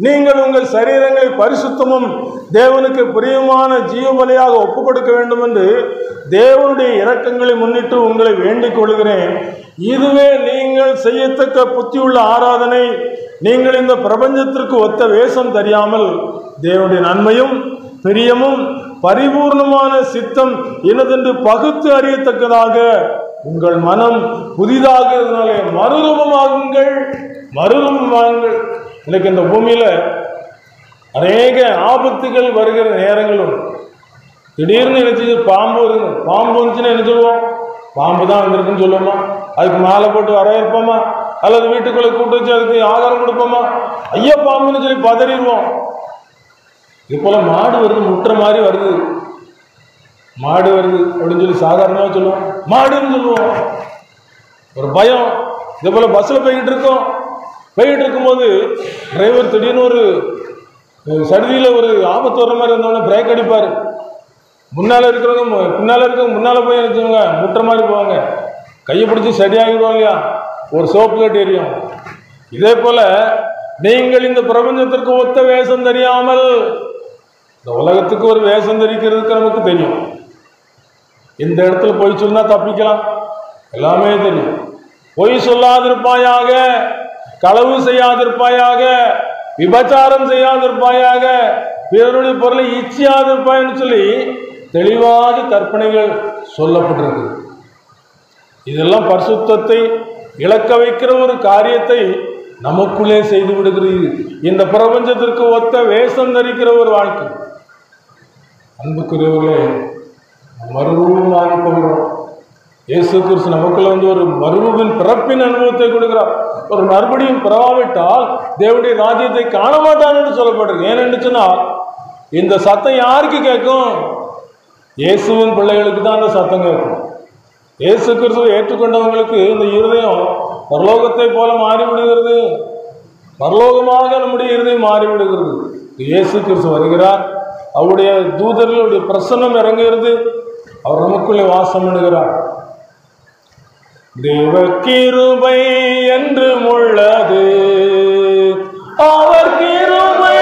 நீங்கள் உங்கள் சரீரங்களை பரிசுத்தமும் தேவனுக்கு பிரியமான ஜீவபலியாக ஒப்புக் கொடுக்க வேண்டும் என்று தேவனுடைய இரக்கங்களை முன்னிட்டு உங்களை வேண்டிக் கொள்கிறேன். இதுவே நீங்கள் செய்யத்தக்க புத்தியுள்ள ஆராதனை. நீங்கள் இந்த பிரபஞ்சத்திற்கு ஒத்த வேஷம் தெரியாமல் தேவனுடைய நன்மையும் பிரியமும் பரிபூர்ணமான சித்தம் எனதென்று பகுத்து அறியத்தக்கதாக உங்கள் மனம் புதிதாகிறதுனாலே மறுரூபமாகுங்கள். இன்னைக்கு இந்த பூமியில அநேக ஆபத்துகள் வருகிற நேரங்களும் திடீர்னு நினைச்சு பாம்பு வந்துச்சுன்னா என்ன சொல்லுவோம்? பாம்பு தான் வந்திருக்குன்னு சொல்லுவோமா? அதுக்கு மாலை போட்டு வரவேற்போமா? அல்லது வீட்டுக்குள்ள கூட்டு வச்சு அதுக்கு ஆகாரம் கொடுப்போமா? ஐயா பாம்புன்னு சொல்லி பதறிடுவோம். இது போல மாடு வருது, முட்டுற மாதிரி வருது, மாடு வருது அப்படின்னு சொல்லி சாதாரணமாக சொல்லுவோம், மாடுன்னு சொல்லுவோம். ஒரு பயம். இதே போல பஸ்ல போய்கிட்டு இருக்கும்போது டிரைவர் திடீர்னு ஒரு சடுதியில ஒரு ஆபத்து வர்ற மாதிரி இருந்தோடனே பிரேக் அடிப்பாரு. முன்னால இருக்கிறவங்க முன்னால போய் நினைச்சுங்க முட்டுற மாதிரி போவாங்க. கையை பிடிச்சி சரியாகிடுவோம் இல்லையா? ஒரு சோப்பு கட்டு எரியும். இதே போல நீங்கள் இந்த பிரபஞ்சத்திற்கு ஒத்த வேஷம் தெரியாமல், இந்த உலகத்துக்கு ஒரு வேஷம் தெரிக்கிறதுக்கு நமக்கு தெரியும். இந்த இடத்துல பொய் சொன்னா தப்பிக்கலாம், எல்லாமே தெரியும். பொய் சொல்லாதிருப்பாயாக, களவு செய்யாதிருப்பாயாக, விபச்சாரம் செய்யாதிருப்பாயாக, பிறருடைய பொருளை இச்சியாதிருப்பாய்ன்னு சொல்லி தெளிவாக கற்பனைகள் சொல்லப்பட்டிருக்கு. இதெல்லாம் பரிசுத்தத்தை இழக்க வைக்கிற ஒரு காரியத்தை நமக்குள்ளே செய்து விடுகிறது. இந்த பிரபஞ்சத்திற்கு ஒத்த வேஷம் தரிக்கிற ஒரு வாழ்க்கை. அன்புக்குரியவர்களே, மறுரூபமாக போகிறோம். இயேசு கிறிஸ்து நமக்குள்ள ஒரு மறுரூபின் பிறப்பின் அனுபவத்தை கொடுக்கிறார். ஒரு மறுபடியும் பிறவாவிட்டால் தேவனுடைய ராஜ்யத்தை காண மாட்டான் என்று சொல்லப்பட்டிருக்கு. ஏனென்று சொன்னால் இந்த சத்தம் யாருக்கு கேட்கும்? இயேசுவின் பிள்ளைகளுக்கு தான் அந்த சத்தம் கேட்கும். இயேசு கிறிஸ்துவை ஏற்றுக்கொண்டவங்களுக்கு இந்த இருதயம் பரலோகத்தை போல மாறிவிடுகிறது. பரலோகமாக நம்முடைய இருதயம் மாறிவிடுகிறது. இயேசு கிறிஸ்து வருகிறார், அவருடைய தூதர்களுடைய பிரசன்னம் இறங்குகிறது, அவர் நமக்குள்ளே வாசம் பண்ணுகிறார். தேவ கிருபை என்று உள்ளது, அவர் கிருபை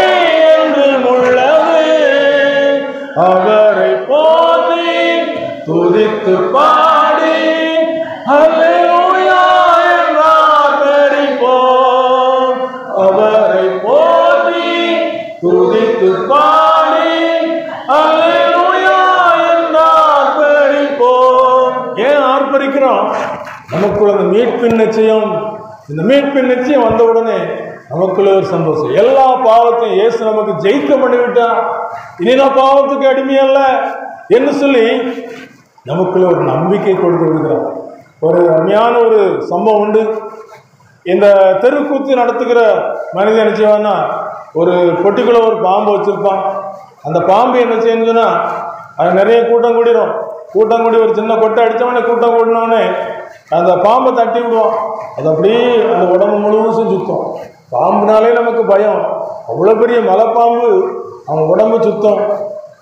துதித்து பாடி அல்லேலூயா என்றார் படிப்போம். அவரை போற்றி துதித்து பாடி அல்லேலூயா என்றார் படிப்போம். ஏன் ஆர்ப்பரிக்கிறோம்? நமக்குள்ள அந்த மீட்பின் நிச்சயம், இந்த மீட்பின் நிச்சயம் வந்தவுடனே நமக்குள்ள ஒரு சந்தோஷம். எல்லா பாவத்தையும் இயேசு நமக்கு ஜெயிக்க பண்ணிவிட்டான், இனி நான் பாவத்துக்கு அடிமையல்ல என்று சொல்லி நமக்குள்ள ஒரு நம்பிக்கை கொடுத்து விடுகிறார். ஒரு அருமையான ஒரு சம்பவம் உண்டு. இந்த தெருக்கூத்து நடத்துகிற மனிதன் என்ன செய்வான்னா, ஒரு பொட்டிக்குள்ள ஒரு பாம்பு வச்சிருப்பான். அந்த பாம்பு என்ன செய்யுதுன்னா, அது நிறைய கூட்டம் கூடிடும். கூட்டம் கூடி ஒரு சின்ன கொட்டை அடித்தவொடனே கூட்டம் கூடினோடனே அந்த பாம்பை தட்டி விடுவான். அது அப்படியே அந்த உடம்பு முழுவதும் சுத்தம். பாம்புனாலே நமக்கு பயம். அவ்வளோ பெரிய மலைப்பாம்பு, அவன் உடம்பு சுத்தம்.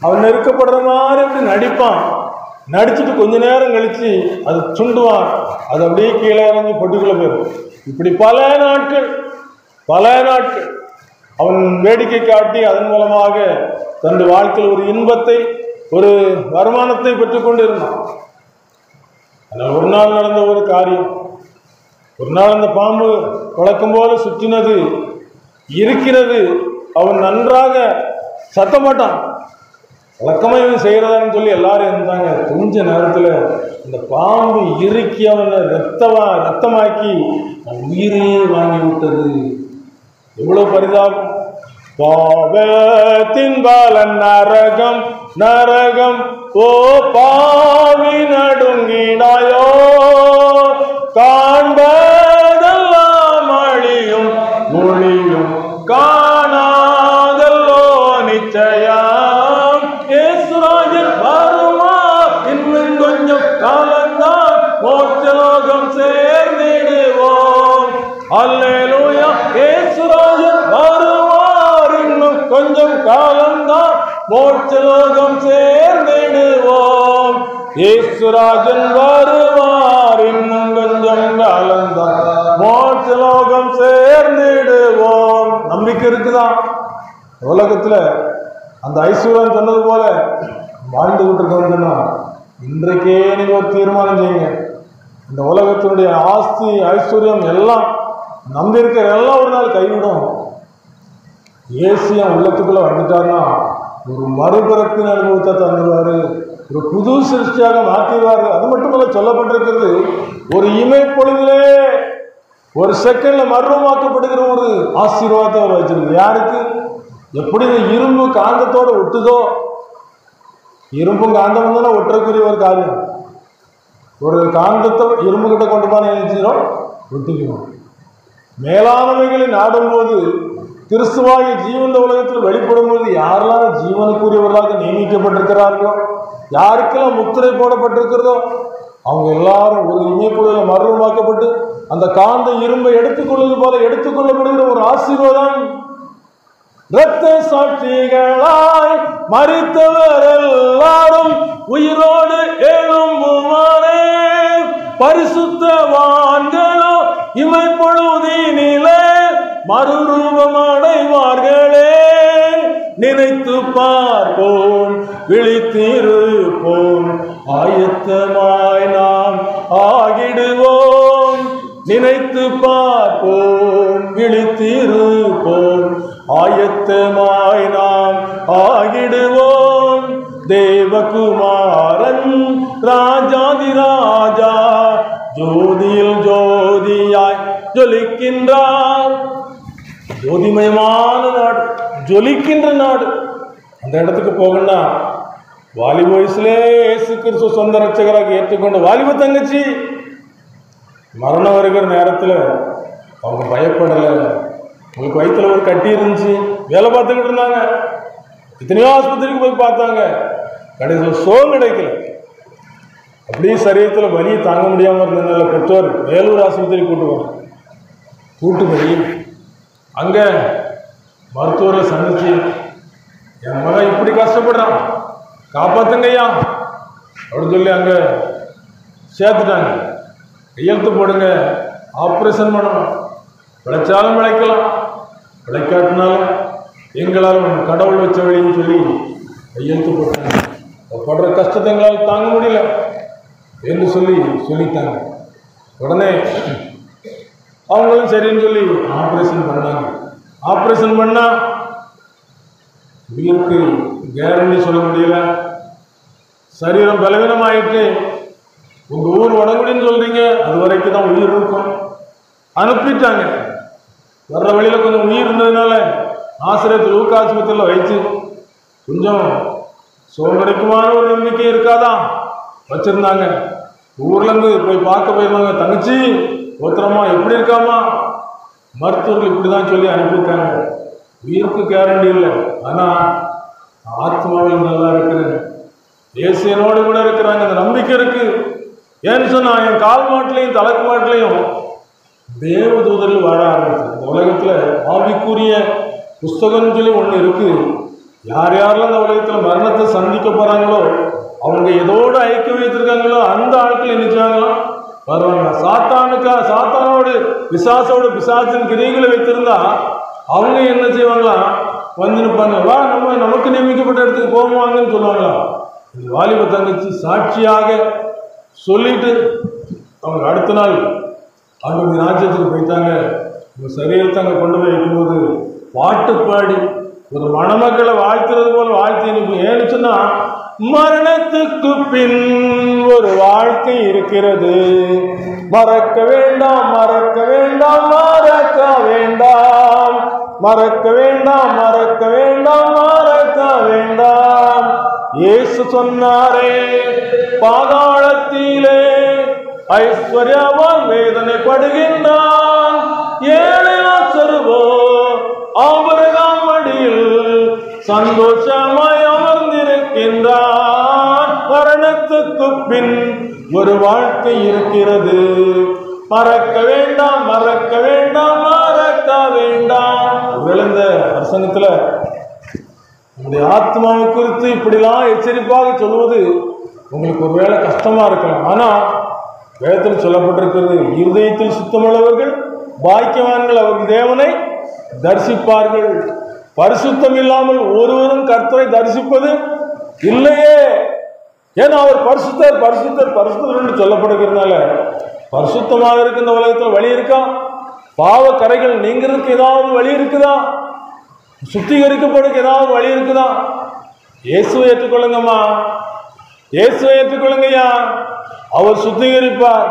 அவன் நெருக்கப்படுற மாதிரி அப்படி நடிப்பான். நடிச்சுட்டு கொஞ்ச நேரம் கழித்து அது சுண்டுவான். அது அப்படியே கீழே இறங்கி பொட்டிக்குள்ளே போயிடும். இப்படி பல நாட்கள் அவன் வேடிக்கை காட்டி அதன் மூலமாக தன் வாழ்க்கையில் ஒரு இன்பத்தை, ஒரு வருமானத்தை பெற்றுக்கொண்டு இருந்தான். ஆனால் ஒரு நாள் நடந்த ஒரு காரியம், ஒரு நாள் அந்த பாம்பு வழக்கம் போல சுற்றினது இருக்கிறது. அவன் நன்றாக சத்தம் போட்டான். வழக்கமாக இவன் செய்கிறதான்னு சொல்லி எல்லாரும் இருந்தாங்க. கொஞ்ச நேரத்தில் இந்த பாம்பு இறுக்கி அவனை ரத்தமாக்கி உயிரையே வாங்கி விட்டது. எவ்வளோ பரிதாபம்! பாவத்தின் பாலன் நரகம், நரகம் ஓ பாவி நடுங்கினாயோ, காண்பதெல்லாம் அழியும் மொழியும் காணாதல்லோ நிச்சயம். இயேசுராஜன் வருமா, இன்னும் கொஞ்சம் காலந்தான் மோட்சலோகம் சேர்ந்திடுவோம். அல்லேலூயா, இயேசுராஜன் வருவார், இன்னும் கொஞ்சம் காலந்தான் மோட்சலோகம் சேர்ந்திடுவோம். இயேசுராஜன் வருவார், இன்னும் கொஞ்சம் காலந்தான் மோட்சலோகம் சேர்ந்திடுவோம். நம்பிக்கை இருக்குதான்? உலகத்துல அந்த ஐஸ்வர்யன் சொன்னது போல வாழ்ந்துகிட்டு இருக்கோம்னா, இன்றைக்கே நீங்க ஒரு தீர்மானம் செய்யுங்க. இந்த உலகத்தினுடைய ஆஸ்தி ஐஸ்வர்யம் எல்லாம் நம்பி இருக்கிற எல்லாம் ஒரு நாள் கைவிடும். ஏசியம் உள்ளத்துக்குள்ள வந்துட்டார்னா ஒரு மறுபிறப்பின் அனுபவத்தை தந்துடுவாரு, ஒரு புது சிருஷ்டியாக மாற்றிடுவாரு. அது மட்டுமல்ல, சொல்லப்பட்டிருக்கிறது ஒரு இமை பொழுதிலே ஒரு செகண்ட்ல மர்மமாக்கப்படுகிற ஒரு ஆசீர்வாதத்தை அவர் வச்சிருக்கு. யாருக்கு? எப்படி இந்த இரும்பு காந்தத்தோடு ஒட்டுதோ, இரும்பும் காந்தம் தானே ஒட்டுறக்கூடிய ஒரு காரியம். ஒரு காந்தத்தை இரும்பு கிட்ட கொண்டு போன நினைச்சிடும், ஒட்டிக்கணும். மேலானவைகளை நாடும்போது கிறிஸ்துவாகிய ஜீவந்த உலகத்தில் வெளிப்படும் போது யாரெல்லாம் ஜீவனுக்குரியவர்களாக நியமிக்கப்பட்டிருக்கிறார்களோ, யாருக்கெல்லாம் முத்திரை போடப்பட்டிருக்கிறதோ, அவங்க எல்லாரும் ஒரு இமைப்புகளில் மர்மமாக்கப்பட்டு அந்த காந்த இரும்பை எடுத்துக்கொள்வது போல எடுத்துக்கொள்ளப்படுகிற ஒரு ஆசீர்வாதம். இரத்த சாட்சிகளாய் மரித்தவர் எல்லாரும் உயிரோடு எழும்புவாரே, பரிசுத்தவான்களோ இமைப்பொழுதினிலே மறுரூபம் அடைவார்களே. நினைத்து பார்ப்போம், விழித்திருப்போம், ஆயத்தமாய் நாம் ஆகிடுவோம். நினைத்து பார்ப்போம், விழித்திருப்போம், ஆயத்தமாய் நாம் ஆகிடுவோம். தேவகுமாரன் ராஜாதி ராஜா ஜோதியில் ஜோதியாய் ஜொலிக்கின்றார். ஜோதிமயமான நாடு, ஜொலிக்கின்ற நாடு. அந்த இடத்துக்கு போகணும்னா வாலிப வயசுலே இயேசு கிறிஸ்து சொந்த ரட்சகராக ஏற்றுக்கொண்ட வாலிப தங்கச்சி மரணம் வருகிற நேரத்தில் அவங்க பயப்படலை. உங்களுக்கு வயிற்றுல ஒரு கட்டி இருந்துச்சு, வேலை பார்த்துக்கிட்டு இருந்தாங்க. இத்தனையோ ஆஸ்பத்திரிக்கு போய் பார்த்தாங்க, கடைசியில் சோகம் கிடைக்கல. அப்படியே சரீரத்தில் வலியை தாங்க முடியாமல் இருந்ததுனால பெற்றோர் வேலூர் ஆஸ்பத்திரி கூட்டு போய் அங்கே மருத்துவரை சந்திச்சு, என் மகன் இப்படி கஷ்டப்படுறான், காப்பாத்துங்கய்யா அப்படின்னு சொல்லி அங்கே சேர்த்துட்டாங்க. கையெழுத்து போடுங்க, ஆப்ரேஷன் பண்ணணும், பிழைச்சாலும் பிழைக்கலாம், பிழைக்காட்டினாலும் எங்களால் கடவுள் வச்ச வழின்னு சொல்லி கையெழுத்து போட்டாங்க. படுற கஷ்டத்தை எங்களால் தாங்க முடியல. என்று சொல்லிட்டாங்க. உடனே அவங்களும் சரின்னு சொல்லி ஆப்ரேஷன் பண்ணாங்க. ஆப்ரேஷன் பண்ணா உயிருக்கு கேரண்டி சொல்ல முடியல. சரீரம் பலவீனமாயிட்டு. உங்கள் ஊர் வடங்குடின்னு சொல்கிறீங்க, அது வரைக்கும் தான் உயிர் இருக்கும். அனுப்பிட்டாங்க. வர்ற வழியில் கொஞ்சம் உயிர் இருந்ததுனால ஆசிரியர் லூக்கா ஆஸ்பத்திரியில் வைத்து கொஞ்சம் சோதனைக்குமான ஒரு நம்பிக்கை இருக்காதான் வச்சுருந்தாங்க. ஊர்லேருந்து போய் பார்க்க போயிருந்தாங்க. தங்கச்சி ஒருத்தரமா எப்படி இருக்காமா? மருத்துவர்கள் இப்படி தான் சொல்லி அனுப்பியிருக்காங்க. உயிருக்கு கேரண்டி இல்லை, ஆனால் ஆத்மாவில் நல்லா இருக்கிறேன், ஏசியனோடு கூட இருக்கிறாங்க, அந்த நம்பிக்கை இருக்கு. ஏன்னு சொன்னால் என் கால் மாட்டிலையும் தலைக்கு மாட்டிலையும் தேவதூதர்கள் வாழ ஆரம்பிச்சு. இந்த உலகத்தில் ஆவிக்குரிய புஸ்தகம்னு சொல்லி ஒன்று இருக்குது. யார் யாரெல்லாம் இந்த உலகத்தில் மரணத்தை சந்திக்க போகிறாங்களோ, அவங்க எதோடு ஐக்கியம் வைத்திருக்காங்களோ அந்த ஆட்கள் நினைச்சாங்களோ வருவாங்க. சாத்தானோடு பிசாசின் கிரியைகளை வைத்திருந்தா அவங்க என்ன செய்வாங்களாம், வந்து நிற்பாங்க. வா நமக்கு நியமிக்கப்பட்ட இடத்துக்கு போவாங்கன்னு சொல்லுவாங்களாம். இந்த வாலிப தங்கச்சி சாட்சியாக சொல்லிட்டு அவங்க அடுத்த நாள் அவங்க ராஜ்யத்துக்கு போயிட்டாங்க. அவங்க சரீரத்தை அங்கே கொண்டு போய் வைக்கும்போது பாட்டு பாடி ஒரு மணமக்களை வாழ்த்துறது போல வாழ்த்து அனுப்பி. ஏன்னு சொன்னா மரணத்துக்கு பின் ஒரு வாழ்க்கை இருக்கிறது, மறக்க வேண்டாம் மறக்க வேண்டாம் மறக்க வேண்டாம் மறக்க வேண்டாம் மறக்க வேண்டாம் மறக்க வேண்டாம். இயேசு சொன்னாரே, பாதாளத்திலே ஐஸ்வர்யவான் வேதனைப்படுகின்றான், ஏழை லாசருவோ ஆபிரகாம் மடியில் சந்தோஷமாய் அமர்ந்திருக்கின்றான். மரணத்துக்கு பின் ஒரு வாழ்க்கை இருக்கிறது, மறக்க வேண்டாம் மறக்க வேண்டாம் மறக்க வேண்டாம். விழுந்த பிரசங்கத்துல உங்களுடைய ஆத்மாவை குறித்து இப்படிலாம் எச்சரிப்பாக சொல்வது உங்களுக்கு ஒருவேளை கஷ்டமா இருக்கலாம். ஆனா வேதத்தில் சொல்லப்பட்டிருக்கிறது, இருதயத்தில் சுத்தமுள்ளவர்கள் பாக்கியவான்கள், அவர்கள் தேவனை தரிசிப்பார்கள். பரிசுத்தம் இல்லாமல் ஒருவரும் கர்த்தரை தரிசிப்பது இல்லையே. ஏன்னா அவர் பரிசுத்தர் பரிசுத்தர் பரிசுத்தர் என்று சொல்லப்படுகிறதுனால பரிசுத்தமாக இருக்கு. இந்த உலகத்தில் வழி இருக்கா? பாவ கரைகள் நீங்கிறதுக்கு ஏதாவது வழி இருக்குதா? சுத்திகரிக்கப்படுறதுக்கு ஏதாவது வழி இருக்குதா? இயேசுவை ஏற்றுக்கொள்ளுங்கம்மா, இயேசுவை ஏற்றுக்கொள்ளுங்கய்யா, அவர் சுத்திகரிப்பார்.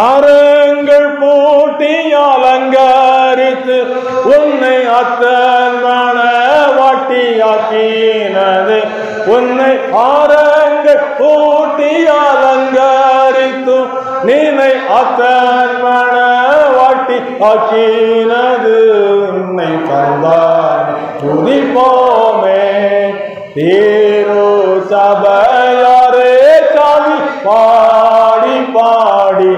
ஆரங்கள் பூட்டி அலங்கரித்து உன்னை அத்தன்மான வாட்டியாக்கினது, உன்னை ஆரங்கள் பூட்டி அலங்கரித்து நீனை அத்தன்மான வாட்டி ஆக்கினது, உன்னை தந்தான் துதிப்போமே தீரு சபையாரே காவி பாடி பாடி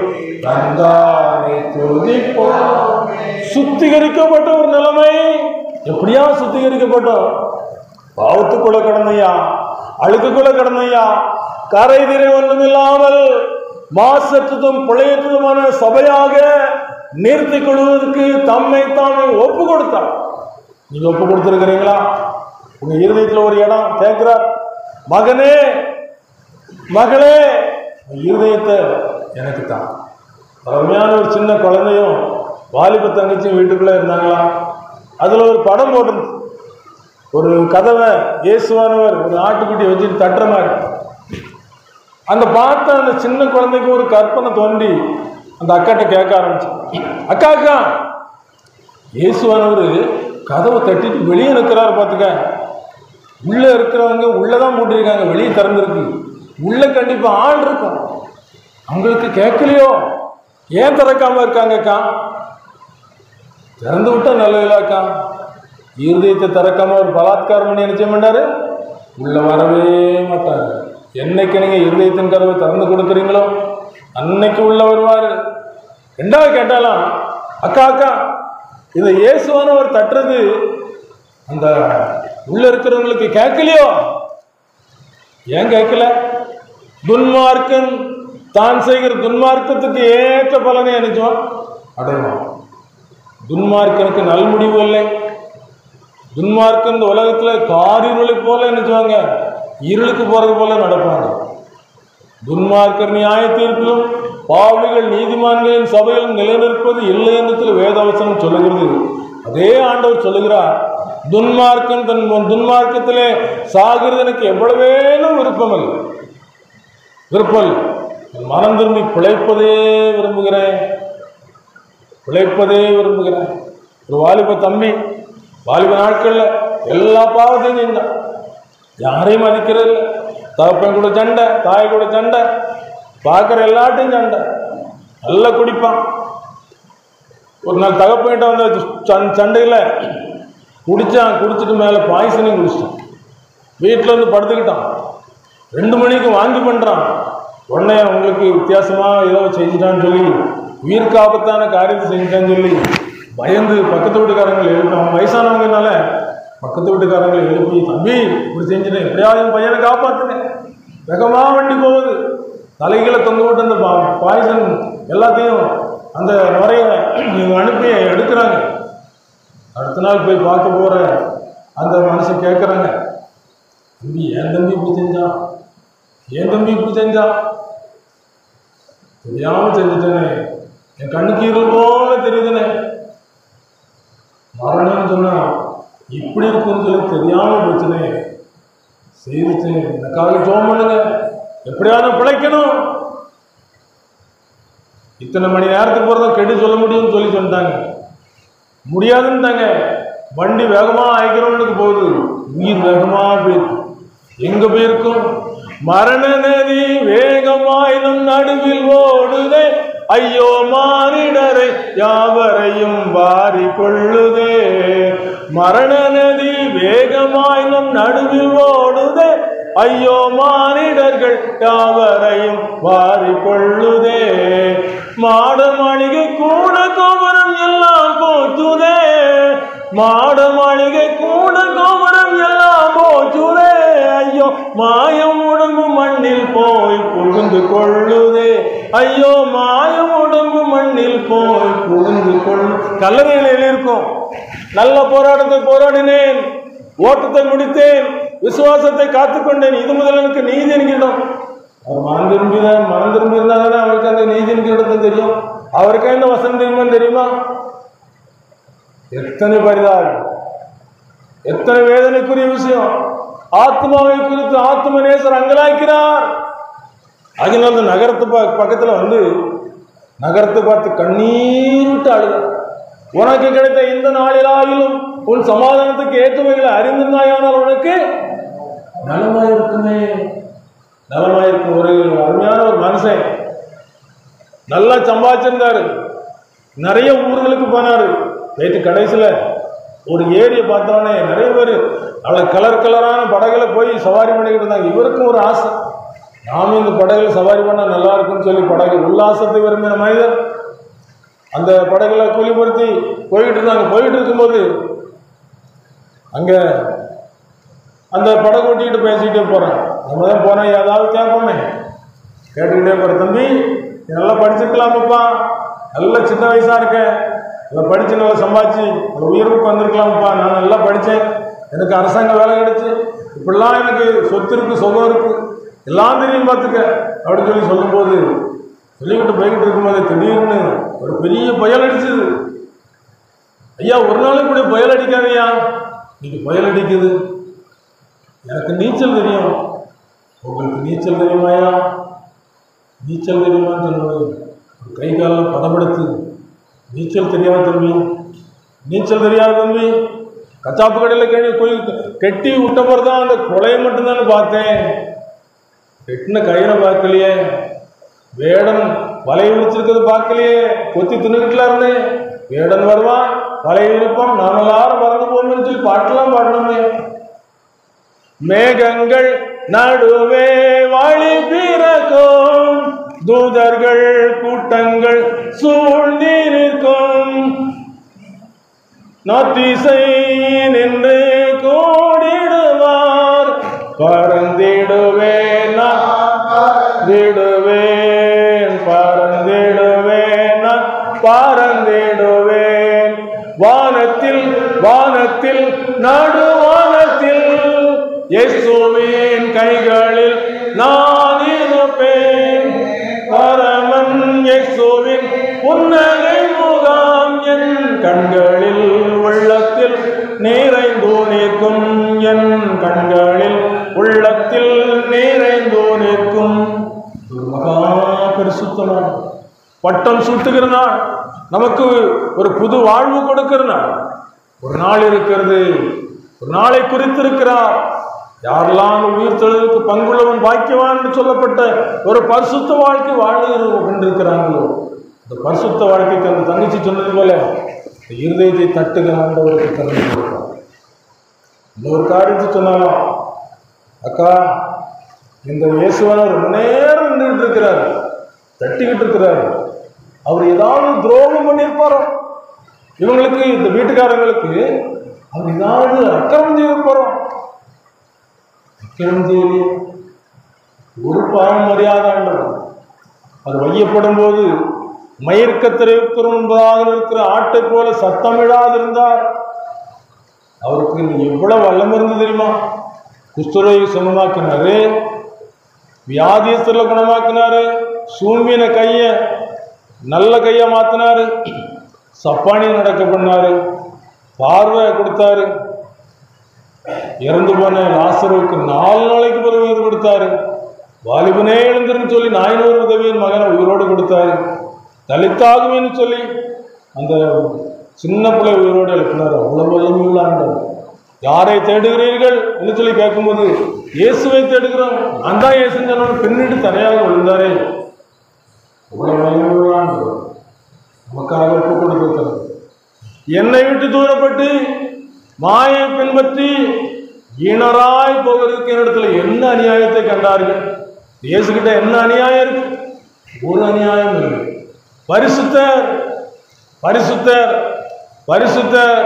தந்தானை துதிப்போம். சுத்திகரிக்கப்பட்ட ஒரு நிலைமை. எப்படியா சுத்திகரிக்கப்பட்டோம்? பாவத்துக்குள்ள கடந்தையா, அழுக்குக்குள்ள கடந்தையா, கரை திரை ஒன்றுமில்லாமல் மாசற்றதும் பிழையற்றதுமான சபையாக நிறுத்திக் கொள்வதற்கு தம்மை தாமே ஒப்பு கொடுத்தார். நீங்க ஒப்பு கொடுத்திருக்கிறீங்களா? உங்க இருதயத்தில் ஒரு இடம் கேட்கிறார், மகனே மகளே இருதயத்தை எனக்கு தான். அருமையான ஒரு சின்ன குழந்தையும் வாலிப தங்கச்சியும் வீட்டுக்குள்ளே இருந்தாங்களா. அதில் ஒரு படம் போட்டு ஒரு கதவை இயேசுவானவர் ஒரு ஆட்டுக்குட்டி வச்சுட்டு தட்டுற மாதிரி. அந்த பார்த்த அந்த சின்ன குழந்தைக்கு ஒரு கற்பனை தோண்டி அந்த அக்காட்ட கேட்க ஆரம்பிச்சு, அக்கா அக்கா இயேசுவானவர் கதவை தட்டிட்டு வெளியே இருக்கிறாரு பார்த்துக்க. உள்ளே இருக்கிறவங்க உள்ளதான் மூட்டிருக்காங்க, வெளியே திறந்துருக்கு. உள்ள கண்டிப்பாக ஆள் இருக்கும். அவங்களுக்கு கேட்கலையோ, ஏன் திறக்காம இருக்காங்கக்கா? திறந்து விட்டா நல்லதுலாக்கா. இருதயத்தை திறக்காம ஒரு பலாத்காரம் பண்ணி என்ன செய்ய மாட்டாரு, உள்ள வரவே மாட்டாரு. என்னைக்கு நீங்க இருதயத்தின் கதவை திறந்து கொடுக்குறீங்களோ அன்னைக்கு உள்ள வருவாரு. ரெண்டாவது கேட்டாலாம், அக்கா அக்கா இந்த இயேசுவானவர் தட்டுறது அந்த உள்ள இருக்கிறவங்களுக்கு கேட்கலையோ? ஏன் கேட்கல? துன்மார்க்கன் தான் செய்கிற துன்மார்க்கத்துக்கு ஏற்ற பலனை அணிச்சுவான் அடைவான். துன்மார்க்கனுக்கு நல்முடிவு இல்லை. துன்மார்க்கன் இந்த உலகத்தில் காரிருளை போல நினைச்சுவாங்க, இருளுக்கு போறது போல நடப்பாங்க. துன்மார்க்கர் நியாய தீர்ப்பிலும் பாவிகள் நீதிமான்களின் சபையிலும் நிலைநிற்பது இல்லை என்று வேதவசனம் சொல்லுகிறது. அதே ஆண்டவர் சொல்லுகிறார், துன்மார்க்கன் தன் துன்மார்க்கத்திலே சாகிறது எனக்கு எவ்வளவேனும் விருப்பம் மனம் திரும்பி பிழைப்பதே விரும்புகிறேன். ஒரு வாலிப தம்பி வாலிப நாட்கள்ல எல்லா பாவத்தையும் செஞ்சான். யாரையும் மதிக்கிறது இல்லை. தகப்பன் கூட சண்டை, தாய் கூட சண்டை, பார்க்குற எல்லாட்டையும் சண்டை. நல்லா குடிப்பான். ஒரு நாள் தகப்பன்கிட்ட வந்து சண்டையில் குடிச்சிட்டு மேலே பாய்சனையும் குடிச்சிட்டான். வீட்டில் வந்து படுத்துக்கிட்டான். 2 மணிக்கு வாங்கி பண்ணுறான். உடனே அவங்களுக்கு வித்தியாசமாக ஏதோ செஞ்சுட்டான்னு சொல்லி, உயிருக்கு ஆபத்தான காரியத்தை செஞ்சுட்டான்னு சொல்லி பயந்து பக்கத்து வீட்டுக்காரங்களை எழுப்பி, அவன் வயசானவங்கனால பக்கத்து வீட்டுக்காரங்களை எழுப்பி, தம்பி இப்படி செஞ்சுட்டேன், எப்படியாவது பையனை காப்பாற்றுனேன். வேகமாக வண்டி போகுது. தலைகளை தொங்க விட்டு அந்த பாய்சன் எல்லாத்தையும் அந்த முறையை அனுப்பி எடுக்கிறாங்க. அடுத்த நாள் போய் பார்க்க போகிற அந்த மனுஷன் கேட்குறாங்க, தம்பி ஏன் தம்பி இப்படி செஞ்சான்? தெரியாமல் செஞ்சுட்டேனே, என் கண்ணுக்கு இருள் போல தெரியுதுனே. மரணம்னு சொன்னா இப்படி இருக்குன்னு சொல்லி தெரியாமல் போச்சுனே, செய்துட்டேன். எனக்காக ஜெபம் பண்ணுங்க, எப்படியாவது பிழைக்கணும். இத்தனை மணி நேரத்துக்கு போகிறத கெடு சொல்ல முடியும்னு சொல்லி சொன்னாங்க. முடியாதுன்னுட்டாங்க. வண்டி வேகமாக 5 கிலோமீட்டருக்கு போகுது. உயிர் வேகமாக போயிருக்கு. எங்கே போயிருக்கும்? மரண நதி வேகமாய் நம் நடுவில் ஓடுதே, ஐயோ மானிடரை யாவரையும் வாரி கொள்ளுதே. மரண நதி வேகமாய் நம் நடுவில் ஓடுதே, ஐயோ மானிடர்கள் யாவரையும் வாரி கொள்ளுதே. மாட மாளிகை கூட கோபுரம் எல்லாம் போச்சுதே, மாட மாளிகை கூட கோபுரம் எல்லாம் போச்சுதே. ஐயோ மாயம் உடம்பு மண்ணில் போய் புகுந்து கொள்ளுதே, ஐயோ மாயம் உடம்பு மண்ணில் போய் புகுந்து கொள்ளு. கல்லறையில் இருக்கும், நல்ல போராட்டத்தை போராடினேன், ஓட்டத்தை முடித்தேன், விசுவாசத்தை காத்துக்கொண்டேன், இது முதல் எனக்கு நீதி என்கிறோம். அவர் மனம் திரும்பியிருந்தால் தானே அவருக்கு அந்த நீதி என்கிறத தெரியும். அவருக்கு என்ன வசனம் தெரியுமா? எத்தனை பரிதாபம், எத்தனை வேதனைக்குரிய விஷயம். ஆத்மாவை குறித்து ஆத்ம நேசர் அங்கலாய்க்கிறார். அதனால அந்த நகரத்து பக்கத்தில் வந்து நகரத்தை பார்த்து கண்ணீர் விட்டு அழுதார். உனக்கு கிடைத்த இந்த நாளிலாயிலும் உன் சமாதானத்துக்கு ஏற்றுமைகளை அறிந்திருந்தாயானால் உனக்கு நலமாயிருக்குமே, நலமாயிருக்கும். ஒரு அருமையான ஒரு மனுஷன் நல்லா சம்பாதிச்சிருந்தாரு, நிறைய ஊர்களுக்கு போனாரு. போயிட்டு கடைசியில் ஒரு ஏரியை பார்த்தோன்னே நிறைய பேர் அவளை கலரான படகுல போய் சவாரி பண்ணிக்கிட்டு இருந்தாங்க. இவருக்கும் ஒரு ஆசை, நாமும் இந்த படகுல சவாரி பண்ணால் நல்லா இருக்குன்னு சொல்லி படகு உல்லாசத்தை விரும்பின மனிதர் அந்த படகுல கூலிப்படுத்தி போய்கிட்டு இருந்தாங்க. போயிட்டு இருக்கும்போது அங்கே அந்த படகு ஓட்டிக்கிட்டு பேசிக்கிட்டே போகிறேன். நம்ம தான் போனேன், ஏதாவது கேட்போமே, கேட்டுக்கிட்டே போகிறேன். தம்பி நல்லா படிச்சிருக்கலாமப்பா, நல்ல சின்ன வயசாக இருக்கேன், நல்லா படித்து நல்லா சம்பாதிச்சு ஒரு உயர்வுக்கு வந்திருக்கலாம்ப்பா. நான் நல்லா படித்தேன், எனக்கு அரசாங்க வேலை கிடைச்சி, இப்படிலாம் எனக்கு சொத்து இருக்குது, சுகம் இருக்குது, எல்லாம் தெரியும் பார்த்துக்க அப்படின்னு சொல்லி சொல்லும்போது, சொல்லிக்கிட்டு போய்கிட்டு இருக்கும்போது திடீர்னு ஒரு பெரிய புயல் அடிச்சுது. ஐயா ஒரு நாளும் இப்படி புயல் அடிக்காதையா, இன்னைக்கு புயல் அடிக்குது, எனக்கு நீச்சல் தெரியும், உங்களுக்கு நீச்சல் தெரியுமாயா? நீச்சல் தெரியுமான்னு சொல்லுவது கை காலம் பதப்படுத்து. நீச்சல் தெரியாது தம்பி, நீச்சல் தெரியாது தம்பி. கச்சாப்பு கடையில் கெட்டி விட்ட பிறகு தான் அந்த கொலையை மட்டும்தானே பார்த்தேன், கெட்டின கயிறை பார்க்கலையே, வேடன் வலையை விரிச்சிருக்கிறது பார்க்கலையே, கொத்தி தின்னுக்கிட்டுல இருந்தேன். வேடன் வருவான், வலையை விரிப்பான், நாம் எல்லாரும் மறந்து போகணும்னு சொல்லி பாட்டெல்லாம் பாடணுமே. மேகங்கள் நடுவே வழி பிறக்கும், தூதர்கள் கூட்டங்கள் சூழ்ந்திருக்கும், நாத்திசை நின்று கூடிடுவார், பறந்திடுவேன் பறந்திடுவேன் வானத்தில் வானத்தில் நடுவானத்தில் இயேசுவின் கைகளில் நான் இருப்பேன். புன்னகை முகம் என் கண்களில் உள்ளத்தில் நிறைந்தோ நிற்கும், என் கண்களில் உள்ளத்தில் நிறைந்தோ நிற்கும். மகா பரிசுத்தமான பட்டம் சூட்டுகிற நாள், நமக்கு ஒரு புது வாழ்வு கொடுக்கிற நாள். ஒரு நாள் இருக்கிறது, ஒரு நாளை குறித்திருக்கிறார். யாரெல்லாம் உயிர் தெழுவுக்கு பங்குள்ளவன் பாக்கியவான் என்று சொல்லப்பட்ட ஒரு பரிசுத்த வாழ்க்கை வாழ்ந்திருக்கிறாங்களோ, இந்த பரிசுத்த வாழ்க்கைக்கு அந்த தங்கச்சி சொன்னது போல இருதயத்தை தட்டுகிற ஆண்டவருக்கு திறந்து கொடுப்பார். இன்னொரு காரியத்தை சொன்னாலும், அக்கா இந்த இயேசுவானவர் ரொம்ப நேரம் நின்றுட்டு இருக்கிறார், தட்டிக்கிட்டு இருக்கிறார். அவர் ஏதாவது துரோகம் பண்ணியிருப்பாரோ, இவங்களுக்கு இந்த வீட்டுக்காரங்களுக்கு அவர் ஏதாவது அக்கிரமம் செய்திருப்பாரோ. அக்கிரமம் செய்யலையே, ஒரு பாவம் மரியாதை ஆண்டவர். அது வையப்படும் போது மயிர்க்கத்திற்கு முன்பதாக இருக்கிற ஆட்டை போல சத்தமிடாதிருந்தார். அவருக்கு எவ்வளவு வல்லம் இருந்து தெரியுமா? குஷ்டரோகி சுகமாக்கினாரு, வியாதியஸ்தர்களை குணமாக்கினாரு, சூம்பின கைய நல்ல கையை மாத்தினாரு, சப்பானி நடக்க பண்ணாரு, பார்வை கொடுத்தாரு, இறந்து போன லாசருக்கு 4 நாளைக்கு பிறகு உயிர் கொடுத்தாரு, வாலிபனே எழுந்திருந்து சொல்லி 400 உதவியின் மகனை உயிரோடு கொடுத்தாரு, தலித்தாகுமேன்னு சொல்லி அந்த சின்ன பிள்ளை உயிரோடு எழுப்பினார். அவ்வளவு வல்லமையுள்ள ஆண்டவர். யாரை தேடுகிறீர்கள் என்று சொல்லி கேட்கும்போது இயேசுவை தேடுகிறோம், நான் தான் இயேசுன்னு சொன்னவன் பின்னிட்டு தனியாக விழுந்தாரே. அவ்வளவு வல்லமையுள்ள ஆண்டவர் நமக்காக ஒப்பு கொடுத்திருக்கிறது. என்னை விட்டு தூரப்பட்டு மாயை பின்பற்றி ஈனராய் போகிறதுக்கு என்னிடத்துல என்ன அநியாயத்தை கண்டார்கள்? இயேசுகிட்ட என்ன அநியாயம் இருக்கு? ஒரு அநியாயம் இல்லை. பரிசுத்தர் பரிசுத்தர் பரிசுத்தர்,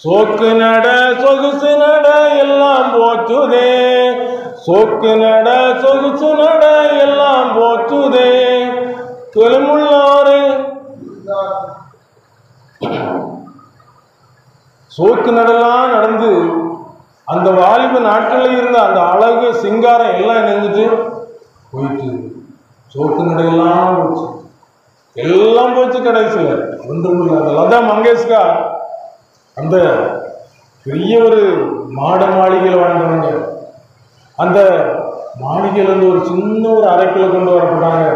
சோக்கு நட சொகுசு நட எல்லாம் போச்சுதே, சோக்கு நட சொகுசு நட எல்லாம் போச்சுதே, தொலைமுள்ளாறு சோக்கு நடலாம் நடந்து அந்த வாலிப நாட்களில் இருந்த அந்த அழகு சிங்காரம் எல்லாம் நினைஞ்சிட்டு போயிட்டு, சோக்கு நடையெல்லாம் போச்சு, எல்லாம் போச்சு. கடைசியில் ஒன்றுமில்லை. அந்த லதா மங்கேஷ்கர் அந்த பெரிய ஒரு மாட மாளிகையில் வாழ்ந்தவங்க, அந்த மாளிகையிலேருந்து ஒரு சின்ன ஒரு அறைக்குள்ள கொண்டு வரப்பட்டாங்க.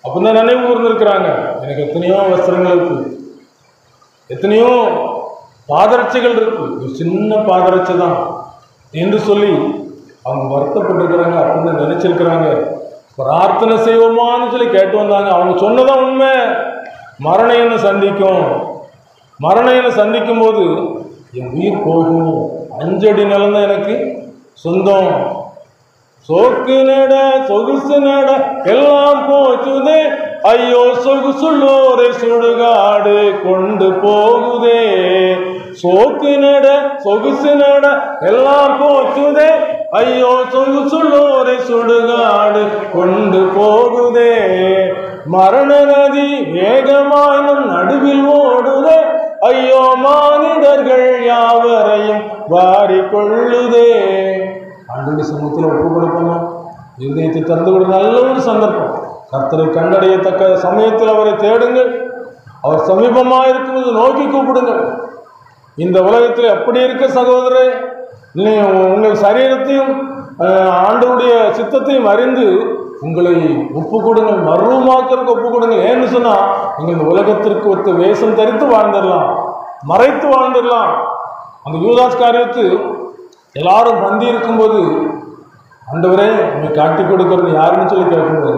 அப்போதான் நினைவு கூர்ந்திருக்கிறாங்க, எனக்கு எத்தனையோ வஸ்திரங்கள் இருக்கு, எத்தனையோ பாதரட்சைகள் இருக்கு, ஒரு சின்ன பாதரட்சை தான் என்று சொல்லி அவங்க வருத்தப்பட்டிருக்கிறாங்க. அப்படின்னு நினைச்சிருக்கிறாங்க. பிரார்த்தனை செய்வோமான்னு சொல்லி கேட்டு வந்தாங்க. அவங்க சொன்னதான் உண்மை. மரணம் என்ன சந்திக்கும், மரணம் என்ன சந்திக்கும் போது என் உயிர் போகும், 5 அடி நிலம் தான் எனக்கு சொந்தம், சோக்கு நட சொகுசு நட எல்லாம் போச்சுதே, ஐயோ சொகுசுள்ளோரை சுடுகாடு கொண்டு போகுதே, சோக்கு நட சொகுசு நட எல்லாம் போச்சுதே, ஐயோ சொகுசுள்ளோரை சுடுகாடு கொண்டு போகுதே, மரண நதி வேகமாய் நம் நடுவில் ஓடுதே, ஐயோ மானிடர்கள் யாவரையும் வாரி கொள்ளுதே. ஆண்டவருடைய சமூகத்தில் ஒப்பு கொடுப்போம். இருதயத்தை திறந்து கொள்ள நல்ல ஒரு சந்தர்ப்பம். கர்த்தரை கண்டடையத்தக்க சமயத்தில் அவரை தேடுங்கள். அவர் சமீபமாக இருக்கும்போது நோக்கி கூப்பிடுங்கள். இந்த உலகத்தில் எப்படி இருக்க சகோதரே, உங்கள் சரீரத்தையும் ஆண்டவருடைய சித்தத்தையும் அறிந்து உங்களை ஒப்பு கொடுங்கள், மர்வமாக்கிறதுக்கு ஒப்பு கொடுங்கள். ஏன்னு சொன்னால் நீங்கள் இந்த உலகத்திற்கு ஒத்த வேஷம் தரித்து வாழ்ந்துடலாம், மறைத்து வாழ்ந்துடலாம். அந்த யூதாஸ் காரியத்து எல்லாரும் பந்தி இருக்கும்போது, ஆண்டவரே உங்களை காட்டி கொடுக்கறது யாருன்னு சொல்லி கேட்கும்போது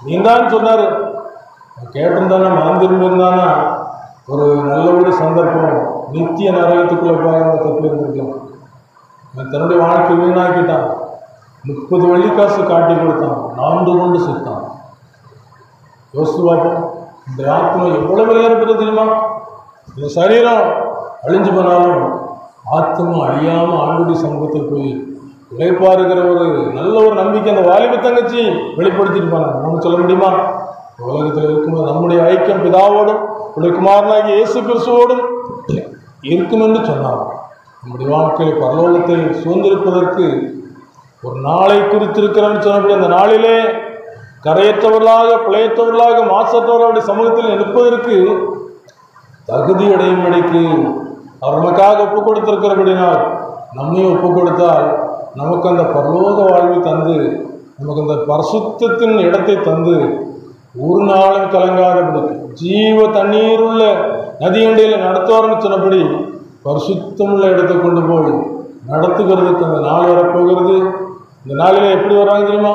நீந்தான் சொன்னார். கேட்டிருந்தானா மறந்திருந்திருந்தானா ஒரு நல்ல ஒரு சந்தர்ப்பம், நித்திய நரகத்துக்குள்ளே போக தப்பு இருந்திருக்கலாம். தன்னுடைய வாழ்க்கை வீணாக்கிட்டான். 30 வெள்ளிக்காசு காட்டி கொடுத்தான், 4 கொண்டு செத்தான். யோசித்து பார்ப்போம், இந்த ஆத்மா எவ்வளவு விளையாடுறது தெரியுமா? இந்த சரீரம் அழிஞ்சு போனாலும் ஆத்மா அழியாமல் ஆண்டுடைய சமூகத்தில் போய் உழைப்பாருக்கிற ஒரு நல்ல ஒரு நம்பிக்கை அந்த வாலிப தங்கச்சி வெளிப்படுத்தியிருப்பாங்க. நம்ம சொல்ல முடியுமா? உலகத்தில் இருக்கும்போது நம்முடைய ஐக்கியம் பிதாவோடும் குமாரனாகிய இயேசு கிறிஸ்துவோடும் இருக்கும் என்று சொன்னார். நம்முடைய வாழ்க்கையில் பரலோகத்தை சுதந்திரிப்பதற்கு ஒரு நாளை குறித்திருக்கிறேன்னு சொன்னபடி அந்த நாளிலே கரையற்றவர்களாக, பிழையற்றவர்களாக, மாசற்றவர்களுடைய சமூகத்தில் நிற்பதற்கு தகுதி அடையும்படிக்கு அவர் நமக்காக ஒப்பு கொடுத்திருக்கிறபடினால் நம்மையும் ஒப்பு கொடுத்தால் நமக்கு அந்த பரலோக வாழ்வை தந்து, நமக்கு அந்த பரிசுத்தத்தின் இடத்தை தந்து, ஒரு நாளும் கலங்காதபடிக்கு ஜீவ தண்ணீர் உள்ள நதியண்டையில் நடத்துவார்னு சொன்னபடி பரிசுத்தமுள்ள இடத்தை கொண்டு போய் நடத்துகிறதுக்கு அந்த நாள் வரப்போகிறது. இந்த நாளில் எப்படி வராங்க தெரியுமா?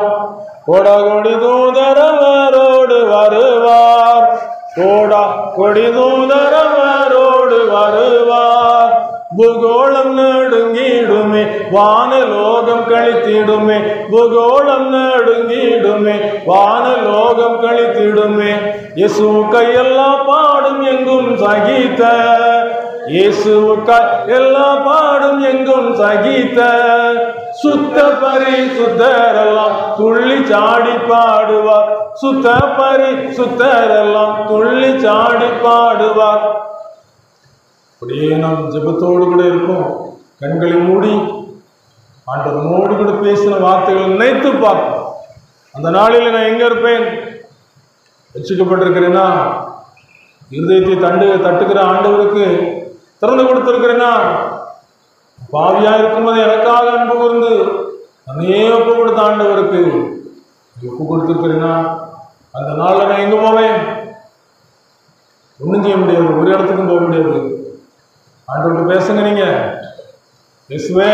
கோடா கொடி தூதரவரோடு வருவார், கோடா கொடி தூதரவரோடு வருவார். பூகோளம் நடுங்கிடுமே, வானலோகம் கழித்திடுமே, பூகோளம் நடுங்கிடுமே, வானலோகம் கழித்திடுமே. இயேசு கையெல்லாம் பாடும் எங்கும் சகித்த, இயேசுவுக்காய் எல்லா பாடும் எங்கும் சகித்த, சுத்த பரிசுத்தரெல்லாம் துள்ளி சாடி பாடுவார், சுத்த பரிசுத்தரெல்லாம் துள்ளி சாடி பாடுவார். அப்படியே நாம் ஜெபத்தோடு கூட இருப்போம். கண்களை மூடி ஆண்டவனோடு கூட பேசின வார்த்தைகளை நினைத்து பார்ப்போம். அந்த நாளில் நான் எங்க இருப்பேன்? ரட்சிக்கப்பட்டிருக்கிறேனா? இருதயத்தை தட்டுகிற ஆண்டவருக்கு திறந்து கொடுத்திருக்கிறேனா? பாவியா இருக்கும்போது எனக்காக அன்பு கூர்ந்து தன்னையே ஒப்பு கொடுத்த ஆண்டவருக்கு ஒப்பு கொடுத்திருக்கிறேனா? அந்த நாளில் நான் எங்க போவேன்? ஒன்றும் செய்ய முடியாது, ஒரு இடத்துக்கும் போக முடியாது. ஆண்டவர்கிட்ட பேசுங்க. நீங்க பேசுவே,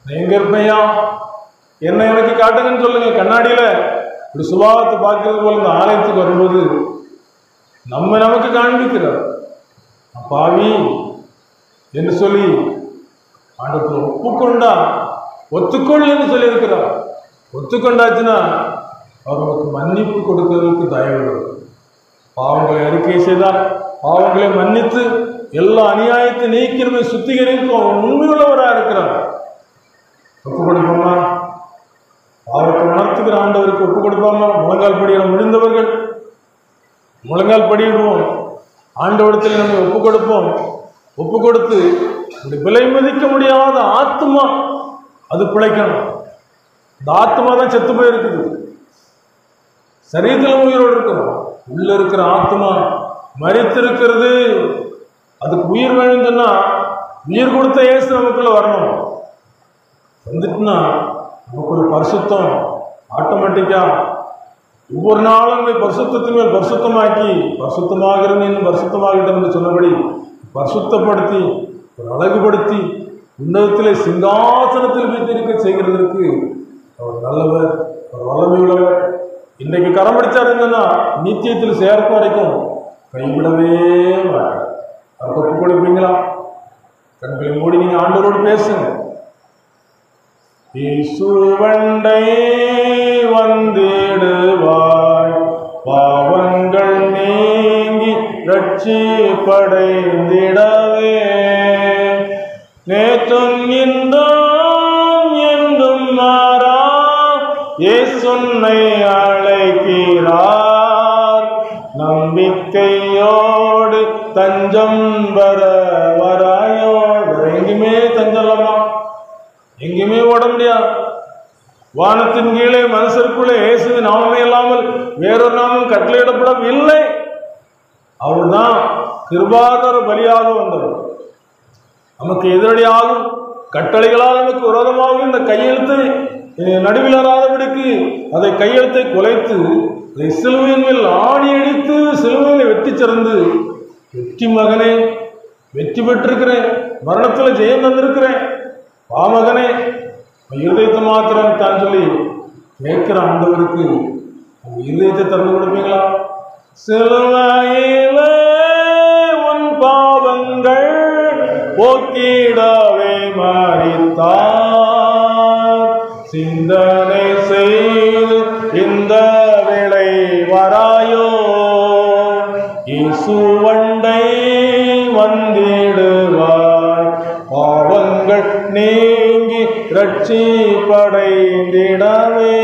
நான் எங்க இருப்பையா, என்ன எனக்கு காட்டுங்கன்னு சொல்லுங்க. கண்ணாடியில இப்படி சுபாவத்தை பார்க்கறது போல இந்த ஆலயத்துக்கு வரும்போது நமக்கு காண்பிக்கிறார் பாவி என்று சொல்லி ஆண்டவரை ஒப்புக்கொண்டா, ஒத்துக்கொள் என்று சொல்லி இருக்கிறார். ஒத்துக்கொண்டாச்சுன்னா அவர் நமக்கு மன்னிப்பு கொடுக்கிறதுக்கு தயவு. பாவங்களை அறிக்கை செய்தால் பாவங்களை மன்னித்து எல்லா அநியாயத்தை நீக்கிறமை சுத்திகரிக்கும் அவர் உண்மையுள்ளவராக இருக்கிறார். ஒப்பு கொடுப்போமா? பாவத்தை உணர்த்துகிற ஆண்டவருக்கு ஒப்பு கொடுப்போமா? முழங்கால் படியிட முடிந்தவர்கள் முழங்கால் படியிடுவோம். ஆண்டவரத்தில் நம்ம ஒப்பு கொடுப்போம். ஒப்பு கொடுத்து விலை மதிக்க முடியாத ஆத்மா அது பிழைக்கணும். இந்த ஆத்மா தான் செத்து போயிருக்குது. சரீரத்தில் உயிரோடு இருக்கணும். உள்ள இருக்கிற ஆத்மா மரித்திருக்கிறது. அதுக்கு உயிர் வேணும்னு சொன்னா உயிர் கொடுத்த இயேசு நமக்குள்ள வரணும். வந்துட்டுனா நமக்கு ஒரு பரிசுத்தம் ஆட்டோமேட்டிக்கா ஒவ்வொரு நாளும் பரிசுத்தத்தின் மேல் பரிசுத்தமாக்கி, பரிசுத்தமாகிறது இன்னும் பரிசுத்தமாகிட்டோம் என்று சொன்னபடி பரிசுத்தப்படுத்தி ஒரு அழகுபடுத்தி உன்னதத்திலே சிங்காசனத்தில் வீட்டிருக்க செய்கிறதற்கு அவர் நல்லவர், அவர் வல்லமை உள்ளவர். இன்றைக்கு கரம் பிடிச்சாருங்கன்னா நிச்சயத்தில் சேர்க்கும் வரைக்கும் கைவிடவே மாட்டார். அவர் ஒப்பு கொடுப்பீங்களா? கண்களை மூடி நீங்க ஆண்டவரோடு பேசுங்க. இயேசுவண்டை வந்திடுவாய், பாவங்கள் நீங்கி ரட்சிப்படைந்திடவே, நேற்றும் இன்றும் என்றும் மாறா இயேசுன்னை அழைக்கிறார். நம்பிக்கையோடு தஞ்சம் வர வராயோ. எங்குமே தஞ்சலமா, எங்கேயுமே ஓட முடியாது. வானத்தின் கீழே மனுஷருக்குள்ளே இயேசுவின் நாமமே இல்லாமல் வேறொரு நாமம் கட்டளையிடப்படவில்லை. அவர்தான் கிருபாதார பலியாக வந்தவர். நமக்கு எதிரடியாகும் கட்டளைகளால் நமக்கு விரோதமாக இந்த கையெழுத்தை நடுவில் வராதபடிக்கு அதை கையெழுத்தை குலைத்து அதை சிலுவையின் மேல் ஆணி அடித்து சிலுவையில் வெட்டி சிறந்து, வெற்றி மகனே வெற்றி பெற்றிருக்கிறேன், மரணத்தில் ஜெயம் தந்திருக்கிறேன், பாமகனே இருதயத்தை மாத்திரம் தான் சொல்லி கேட்கிற ஆண்டவருக்கு இருதயத்தை திறந்து கொடுப்பீங்களா? சிலுவையிலே உன் பாவங்கள் போக்கிடவே மரித்தார். சிந்தனை செய்து இந்த வேளை வராயோ. இயேசுவண்டை வந்திடுவாய், பாவங்கள் நீங்கி ரட்சிப்படைந்திடவே.